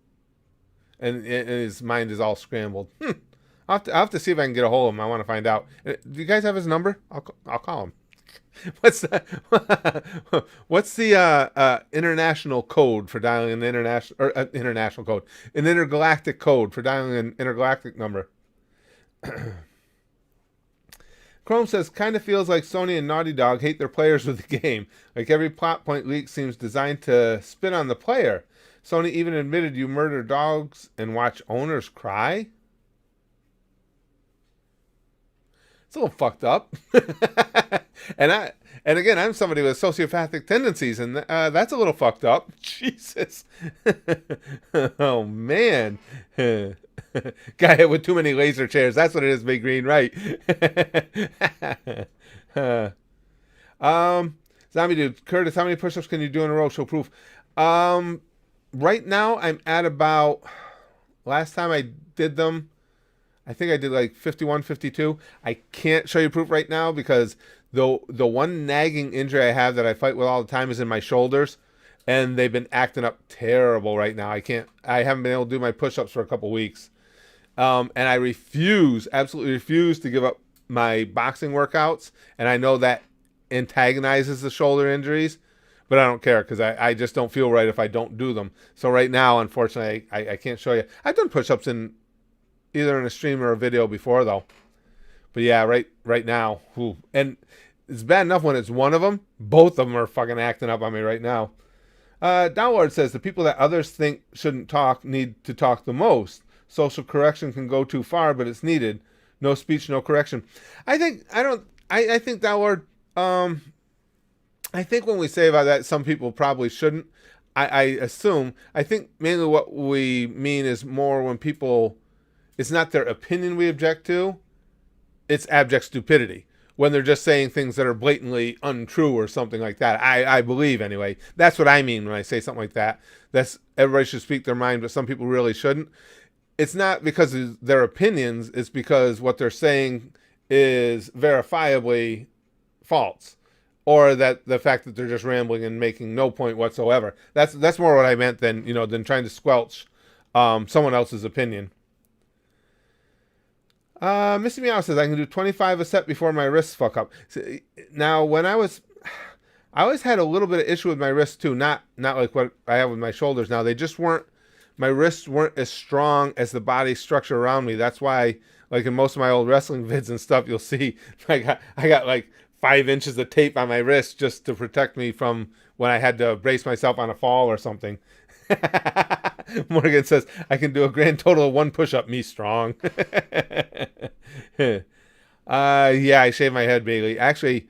and his mind is all scrambled? I'll have to see if I can get a hold of him. I want to find out. Do you guys have his number? I'll call him. What's the international code for dialing an international code? An intergalactic code for dialing an intergalactic number. Chrome says, kind of feels like Sony and Naughty Dog hate their players with the game. Like every plot point leak seems designed to spin on the player. Sony even admitted you murder dogs and watch owners cry. It's a little fucked up. And again, I'm somebody with sociopathic tendencies, and that's a little fucked up. Jesus. Oh, man. Guy hit with too many laser chairs. That's what it is, Big Green, right? Zombie Dude, Curtis, how many push-ups can you do in a row? Show proof. Right now, I'm at about, last time I did them, I think I did like 51, 52. I can't show you proof right now because the one nagging injury I have that I fight with all the time is in my shoulders, and they've been acting up terrible right now. I haven't been able to do my push-ups for a couple weeks. And I absolutely refuse to give up my boxing workouts, and I know that antagonizes the shoulder injuries, but I don't care because I just don't feel right if I don't do them. So right now, unfortunately, I can't show you. I've done push-ups either in a stream or a video before, though. But yeah, right now. Whew. And it's bad enough when it's one of them. Both of them are fucking acting up on me right now. Downlord says, the people that others think shouldn't talk need to talk the most. Social correction can go too far, but it's needed. No speech, no correction. I think Downlord, I think when we say about that, some people probably shouldn't. I think mainly what we mean is more when people, it's not their opinion we object to, it's abject stupidity. When they're just saying things that are blatantly untrue or something like that. I believe, anyway. That's what I mean when I say something like that. Everybody should speak their mind, but some people really shouldn't. It's not because of their opinions. It's because what they're saying is verifiably false. Or that the fact that they're just rambling and making no point whatsoever. That's more what I meant than trying to squelch someone else's opinion. Missy Meow says, I can do 25 a set before my wrists fuck up. Now, when I always had a little bit of issue with my wrists too. Not like what I have with my shoulders now. My wrists weren't as strong as the body structure around me. That's why, like in most of my old wrestling vids and stuff, you'll see I got like 5 inches of tape on my wrist just to protect me from when I had to brace myself on a fall or something. Morgan says, I can do a grand total of 1 push-up, me strong. Yeah, I shave my head, Bailey. Actually,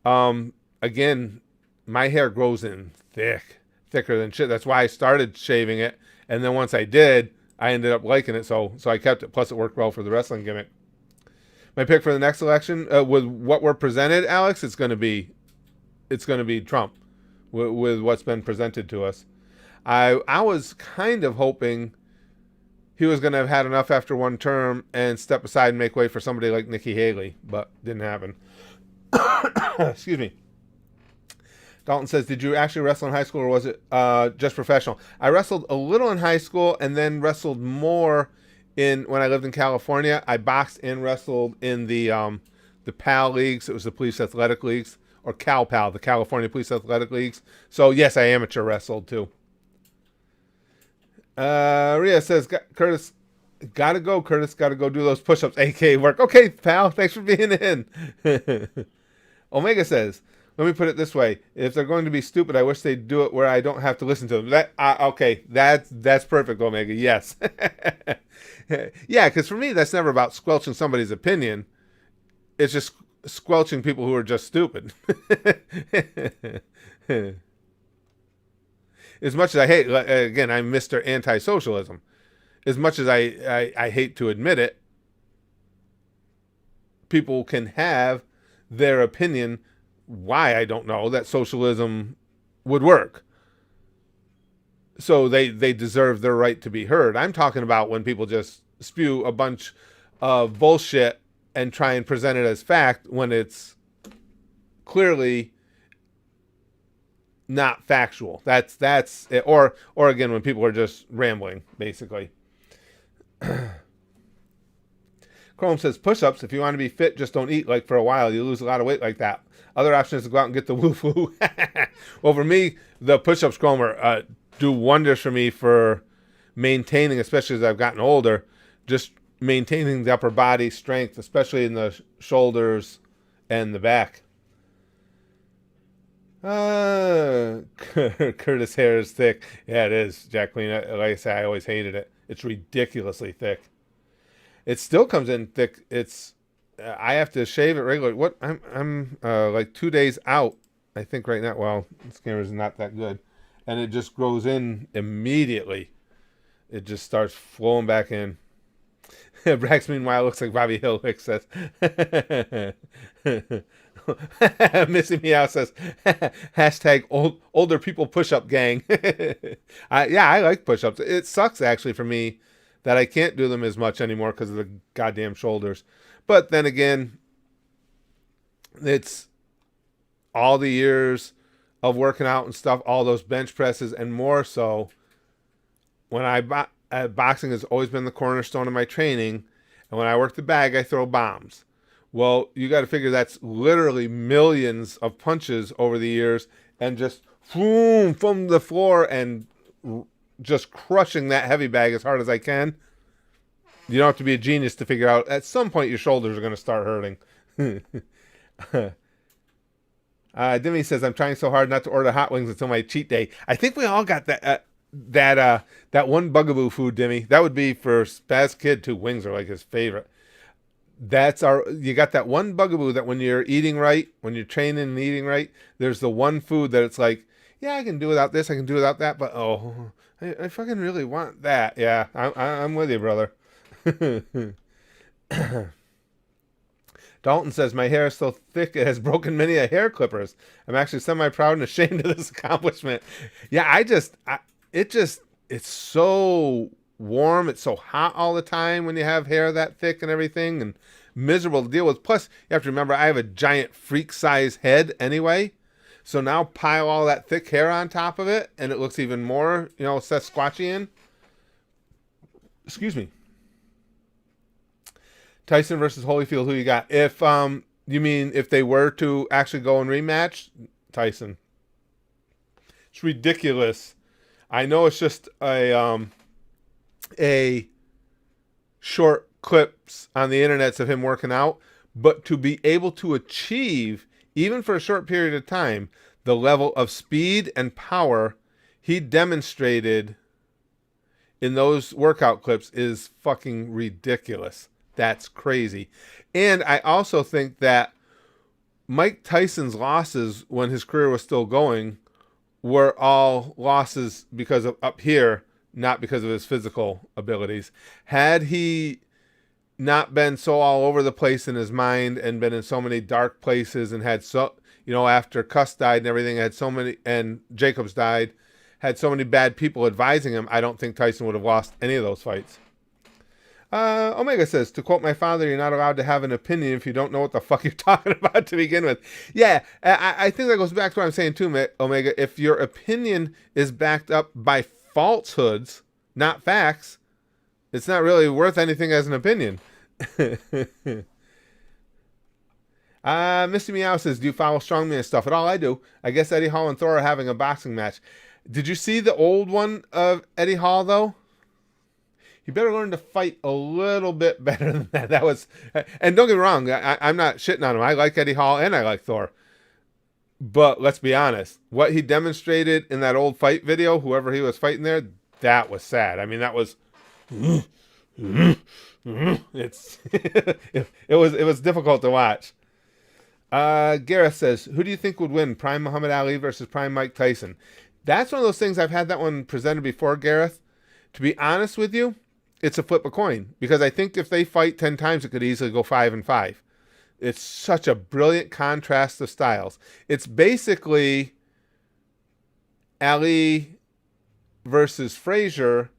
again, my hair grows in thicker than shit. That's why I started shaving it. And then once I did, I ended up liking it. So I kept it. Plus, it worked well for the wrestling gimmick. My pick for the next election, with what we're presented, Alex, it's going to be Trump. with what's been presented to us. I was kind of hoping he was going to have had enough after one term and step aside and make way for somebody like Nikki Haley, but didn't happen. Excuse me. Dalton says, did you actually wrestle in high school or was it just professional? I wrestled a little in high school and then wrestled more when I lived in California. I boxed and wrestled in the PAL leagues. It was the Police Athletic Leagues, or CalPAL, the California Police Athletic Leagues. So yes, I amateur wrestled too. Rhea says, Curtis, gotta go, Curtis. Gotta go do those push-ups, aka work. Okay, pal. Thanks for being in. Omega says, let me put it this way. If they're going to be stupid, I wish they'd do it where I don't have to listen to them. Okay, that's perfect, Omega. Yes. Yeah, because for me, that's never about squelching somebody's opinion. It's just squelching people who are just stupid. As much as I hate, again, I'm Mr. Anti-Socialism. As much as I hate to admit it, people can have their opinion why, I don't know, that socialism would work. So they deserve their right to be heard. I'm talking about when people just spew a bunch of bullshit and try and present it as fact when it's clearly not factual. That's it. Or again, when people are just rambling, basically. Chrome says, push-ups, if you want to be fit, just don't eat like for a while. You lose a lot of weight like that. Other option is to go out and get the woo-foo. Well, for me, the push-ups, Chrome, do wonders for me for maintaining, especially as I've gotten older, just maintaining the upper body strength, especially in the shoulders and the back. Curtis' hair is thick. Yeah, it is, Jacqueline. Like I say, I always hated it. It's ridiculously thick. It still comes in thick. I have to shave it regularly. What I'm like 2 days out, I think right now. Well, this camera's not that good, and it just grows in immediately. It just starts flowing back in. Brax, meanwhile, looks like Bobby Hillick says. Missy Meow says, hashtag older people push-up gang. I like push-ups. It sucks, actually, for me that I can't do them as much anymore because of the goddamn shoulders. But then again, it's all the years of working out and stuff, all those bench presses, and more so when boxing has always been the cornerstone of my training. And when I work the bag, I throw bombs. Well, you got to figure that's literally millions of punches over the years and just boom from the floor and just crushing that heavy bag as hard as I can. You don't have to be a genius to figure out at some point your shoulders are going to start hurting. Demi says, I'm trying so hard not to order hot wings until my cheat day. I think we all got that one bugaboo food, Demi. That would be for Spaz Kid too. Wings are like his favorite. You got that one bugaboo that when you're eating right, when you're training and eating right, there's the one food that it's like, yeah, I can do without this, I can do without that, but I fucking really want that. Yeah, I'm with you, brother. Dalton says, my hair is so thick it has broken many a hair clippers. I'm actually semi-proud and ashamed of this accomplishment. Yeah, it's so warm, it's so hot all the time when you have hair that thick and everything, and miserable to deal with. Plus, you have to remember, I have a giant freak-size head anyway, so now pile all that thick hair on top of it, and it looks even more, Sasquatchian. Excuse me. Tyson versus Holyfield, who you got? If you mean if they were to actually go and rematch, Tyson. It's ridiculous. I know it's just a short clips on the internets of him working out, but to be able to achieve, even for a short period of time, the level of speed and power he demonstrated in those workout clips is fucking ridiculous. That's crazy. And I also think that Mike Tyson's losses when his career was still going were all losses because of up here, not because of his physical abilities. Had he not been so all over the place in his mind and been in so many dark places and had so, after Cuss died and everything, had so many, and Jacobs died, had so many bad people advising him, I don't think Tyson would have lost any of those fights. Omega says, to quote my father, you're not allowed to have an opinion if you don't know what the fuck you're talking about to begin with. Yeah, I think that goes back to what I'm saying too, Omega. If your opinion is backed up by falsehoods, not facts, it's not really worth anything as an opinion. Mr. Meow says, do you follow strongman stuff at all? I do. I guess Eddie Hall and Thor are having a boxing match. Did you see the old one of Eddie Hall, though? You better learn to fight a little bit better than that. That was, and don't get me wrong, I'm not shitting on him. I like Eddie Hall and I like Thor. But let's be honest, what he demonstrated in that old fight video, whoever he was fighting there, that was sad. I mean, that was, it's, it was difficult to watch. Gareth says, who do you think would win, Prime Muhammad Ali versus Prime Mike Tyson? That's one of those things. I've had that one presented before, Gareth. To be honest with you, it's a flip a coin, because I think if they fight 10 times, it could easily go 5-5. It's such a brilliant contrast of styles. It's basically Ali versus Frazier,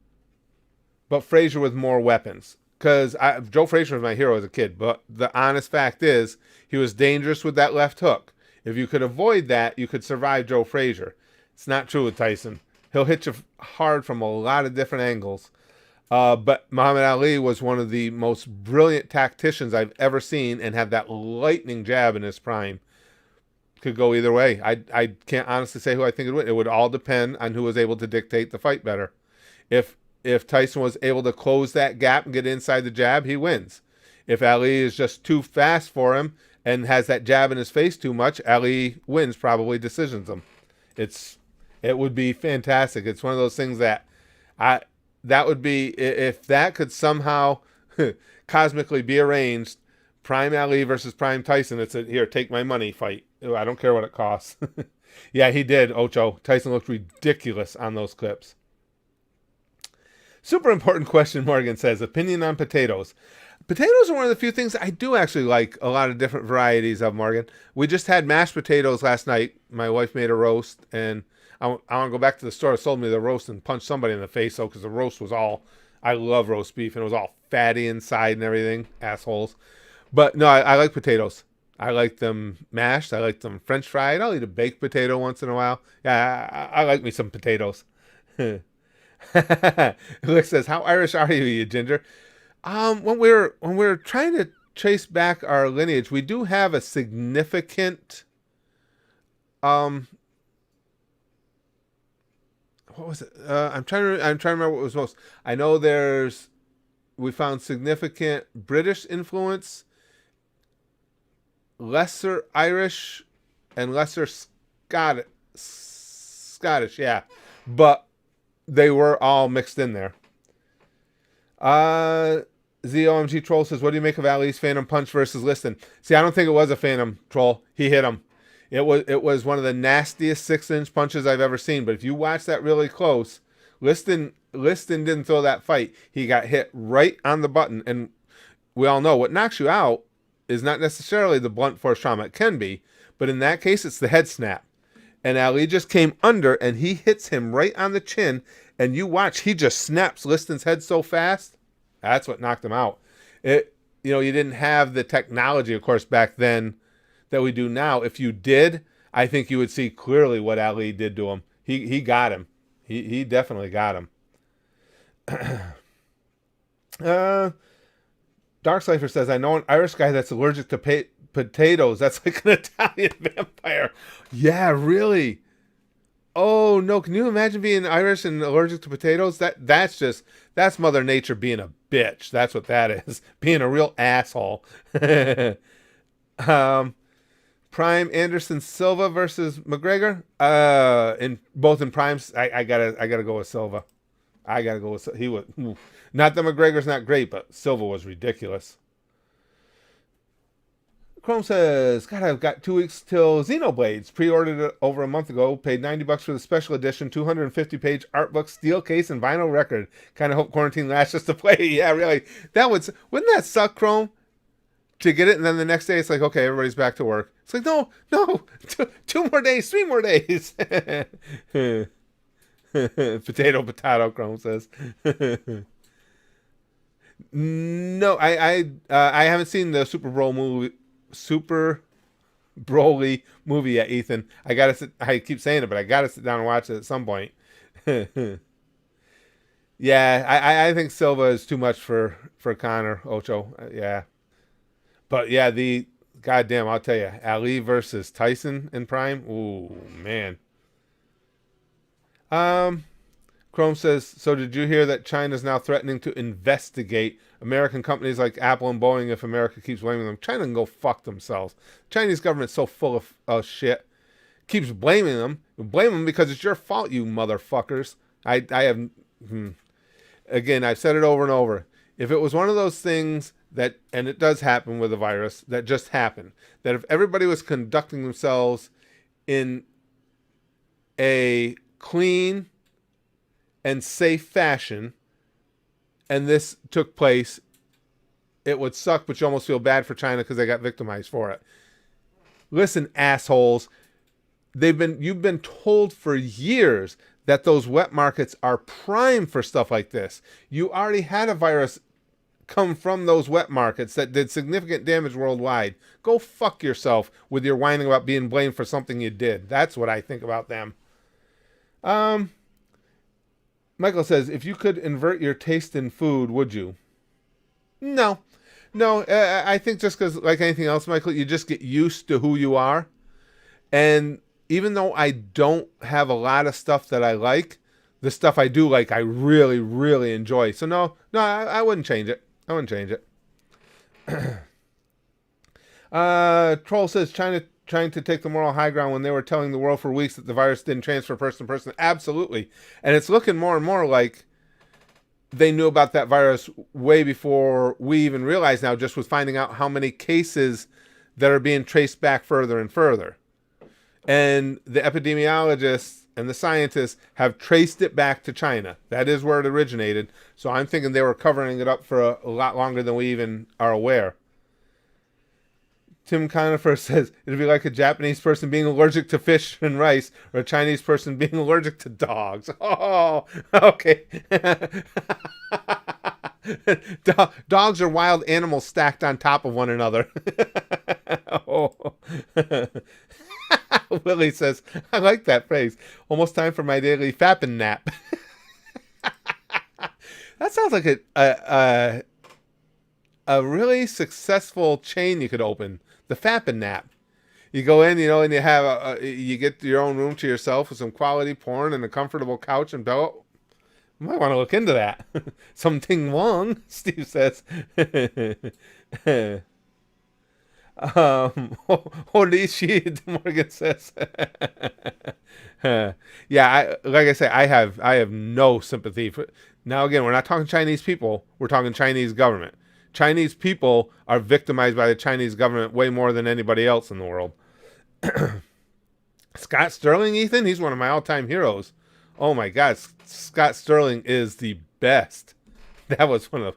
but Frazier with more weapons. Because Joe Frazier was my hero as a kid, but the honest fact is he was dangerous with that left hook. If you could avoid that, you could survive Joe Frazier. It's not true with Tyson. He'll hit you hard from a lot of different angles. But Muhammad Ali was one of the most brilliant tacticians I've ever seen, and had that lightning jab in his prime. Could go either way. I can't honestly say who I think would win. It would all depend on who was able to dictate the fight better. If Tyson was able to close that gap and get inside the jab, he wins. If Ali is just too fast for him and has that jab in his face too much, Ali wins, probably decisions him. It would be fantastic. It's one of those things that would be, if that could somehow cosmically be arranged, Prime Ali versus Prime Tyson, it's a here, take my money fight. I don't care what it costs. Yeah, he did, Ocho. Tyson looked ridiculous on those clips. Super important question, Morgan says, opinion on potatoes. Potatoes are one of the few things I do actually like a lot of different varieties of, Morgan. We just had mashed potatoes last night. My wife made a roast, and I want to go back to the store that sold me the roast and punch somebody in the face, though, because the roast was all, I love roast beef, and it was all fatty inside and everything, assholes. But no, I like potatoes. I like them mashed. I like them French fried. I'll eat a baked potato once in a while. Yeah, I like me some potatoes. Luke says, how Irish are you ginger? When we're trying to trace back our lineage, we do have a significant, what was it? I'm trying to remember what was most. I know we found significant British influence, lesser Irish, and lesser Scottish, yeah. But they were all mixed in there. ZOMG Troll says, what do you make of Ali's Phantom Punch versus Liston? See, I don't think it was a Phantom, Troll. He hit him. It was one of the nastiest 6-inch punches I've ever seen. But if you watch that really close, Liston didn't throw that fight. He got hit right on the button. And we all know what knocks you out is not necessarily the blunt force trauma. It can be. But in that case, it's the head snap. And Ali just came under, and he hits him right on the chin. And you watch, he just snaps Liston's head so fast. That's what knocked him out. You didn't have the technology, of course, back then that we do now. If you did, I think you would see clearly what Ali did to him. He got him. He definitely got him. Dark Cypher says, I know an Irish guy that's allergic to potatoes. That's like an Italian vampire. Yeah, really. Oh no! Can you imagine being Irish and allergic to potatoes? That's Mother Nature being a bitch. That's what that is. Being a real asshole. Prime Anderson Silva versus McGregor. In primes, I gotta go with Silva. I gotta go with he was not that McGregor's not great, but Silva was ridiculous. Chrome says, God, I've got 2 weeks till Xenoblades. Pre-ordered it over a month ago. Paid $90 for the special edition, 250-page art book, steel case, and vinyl record. Kind of hope quarantine lasts just to play. Yeah, really. Wouldn't that suck, Chrome? To get it, and then the next day it's like, okay, everybody's back to work. It's like, no, two more days, 3 more days. Potato, Chrome says. No, I haven't seen the Super Broly movie yet, Ethan. I keep saying it, but I gotta sit down and watch it at some point. Yeah, I think Silva is too much for Connor Ocho. Yeah. But yeah, goddamn, I'll tell you, Ali versus Tyson in Prime. Ooh, man. Chrome says, so did you hear that China's now threatening to investigate American companies like Apple and Boeing if America keeps blaming them? China can go fuck themselves. The Chinese government's so full of shit. Keeps blaming them. Blame them because it's your fault, you motherfuckers. I have... Again, I've said it over and over. If it was one of those things that, and it does happen with a virus, that just happened, that if everybody was conducting themselves in a clean and safe fashion, and this took place, it would suck, but you almost feel bad for China because they got victimized for it. Listen, assholes, you've been told for years that those wet markets are prime for stuff like this. You already had a virus come from those wet markets that did significant damage worldwide. Go fuck yourself with your whining about being blamed for something you did. That's what I think about them. Michael says, if you could invert your taste in food, would you? No. I think just because, like anything else, Michael, you just get used to who you are. And even though I don't have a lot of stuff that I like, the stuff I do like, I really, really enjoy. So no, I wouldn't change it. Troll says, China trying to take the moral high ground when they were telling the world for weeks that the virus didn't transfer person to person. Absolutely. And it's looking more and more like they knew about that virus way before we even realize now, just with finding out how many cases that are being traced back further and further. And the epidemiologists and the scientists have traced it back to China. That is where it originated. So I'm thinking they were covering it up for a lot longer than we even are aware. Tim Conifer says, it'd be like a Japanese person being allergic to fish and rice, or a Chinese person being allergic to dogs. Oh, okay. Dogs are wild animals stacked on top of one another. Oh. Willie says, I like that phrase. Almost time for my daily fapping nap. That sounds like a really successful chain you could open. The fapping nap. You go in, and you have you get your own room to yourself with some quality porn and a comfortable couch and belt. You might want to look into that. Something wrong, Steve says. Holy shit, Morgan says. Yeah, like I say, I have no sympathy for. Now again, we're not talking Chinese people. We're talking Chinese government. Chinese people are victimized by the Chinese government way more than anybody else in the world. Scott Sterling, Ethan, he's one of my all-time heroes. Oh my God, Scott Sterling is the best. That was one of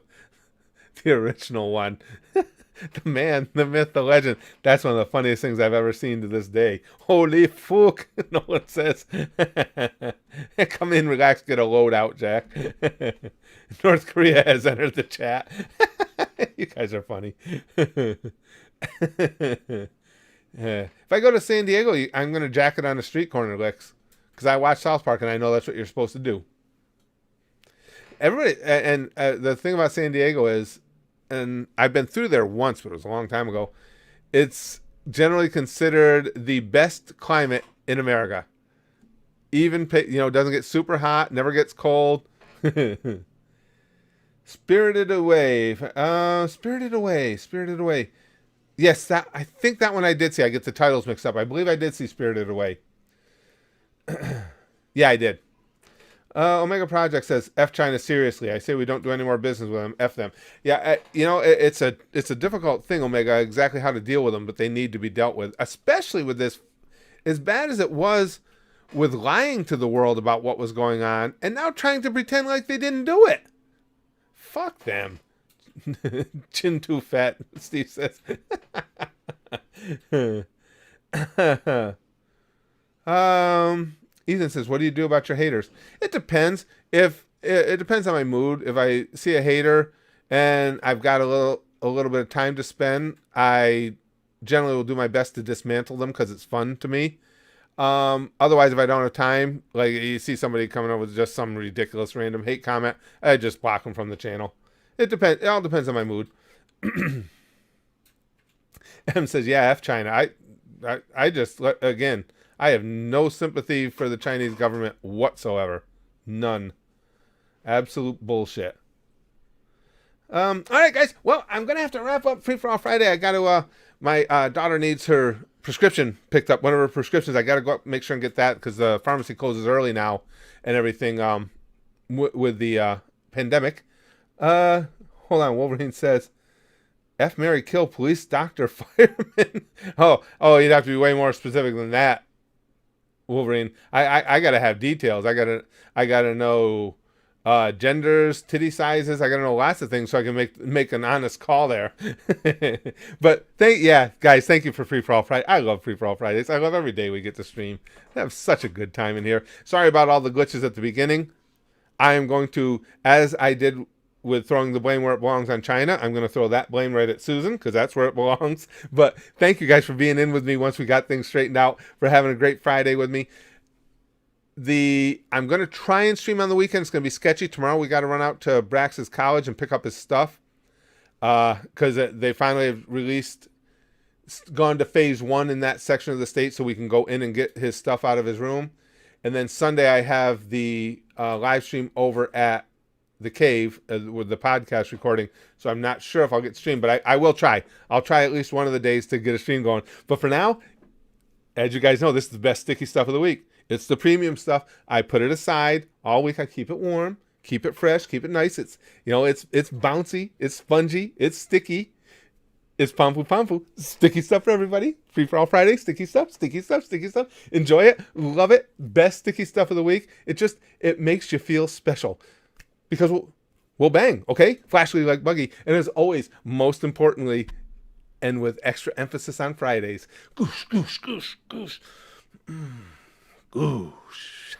the original one. The man, the myth, the legend. That's one of the funniest things I've ever seen to this day. Holy fuck, Nolan says. Come in, relax, get a load out, Jack. North Korea has entered the chat. You guys are funny. If I go to San Diego, I'm going to jack it on the street corner licks. Because I watch South Park and I know that's what you're supposed to do. Everybody, and the thing about San Diego is, and I've been through there once, but it was a long time ago. It's generally considered the best climate in America. Even, doesn't get super hot, never gets cold. Spirited Away. Spirited Away. Yes, I think that one I did see. I get the titles mixed up. I believe I did see Spirited Away. Yeah, I did. Omega Project says, F China seriously. I say we don't do any more business with them. F them. Yeah, it's a difficult thing, Omega, exactly how to deal with them, but they need to be dealt with, especially with this, as bad as it was with lying to the world about what was going on, and now trying to pretend like they didn't do it. Fuck them. Chin too fat, Steve says. Ethan says, what do you do about your haters? It depends. If it depends on my mood. If I see a hater and I've got a little bit of time to spend, I generally will do my best to dismantle them because it's fun to me. Otherwise, if I don't have time, like you see somebody coming up with just some ridiculous random hate comment, I just block them from the channel. It depends. It all depends on my mood. M says, yeah, F China. I just, again, I have no sympathy for the Chinese government whatsoever. None. Absolute bullshit. All right, guys. Well, I'm going to have to wrap up Free For All Friday. I got to, my daughter needs her prescription picked up. One of her prescriptions. I got to go up, make sure and get that because the pharmacy closes early now and everything with the pandemic. Hold on. Wolverine says, F, Mary, kill, police, doctor, fireman. Oh, you'd have to be way more specific than that, Wolverine. I gotta have details. I gotta know genders, titty sizes. I gotta know lots of things so I can make an honest call there. But guys, thank you for Free For All Friday. I love Free For All Fridays. I love every day we get to stream. I have such a good time in here. Sorry about all the glitches at the beginning. I am going to, as I did with throwing the blame where it belongs on China, I'm going to throw that blame right at Susan because that's where it belongs. But thank you guys for being in with me once we got things straightened out, for having a great Friday with me. I'm going to try and stream on the weekend. It's going to be sketchy. Tomorrow we got to run out to Brax's college and pick up his stuff because they finally have gone to phase 1 in that section of the state so we can go in and get his stuff out of his room. And then Sunday I have the live stream over at the cave with the podcast recording, so I'm not sure if I'll get streamed, but I will try. I'll try at least one of the days to get a stream going. But for now, as you guys know, this is the best sticky stuff of the week. It's the premium stuff. I put it aside all week. I keep it warm, keep it fresh, keep it nice. It's it's bouncy, it's spongy, it's sticky. It's pampu. Sticky stuff for everybody. Free For All Friday. Sticky stuff, sticky stuff, sticky stuff. Enjoy it. Love it. Best sticky stuff of the week. It makes you feel special. Because we'll bang, okay? Flashly like Buggy. And as always, most importantly, and with extra emphasis on Fridays, goosh, goosh, goosh, goosh. Goosh.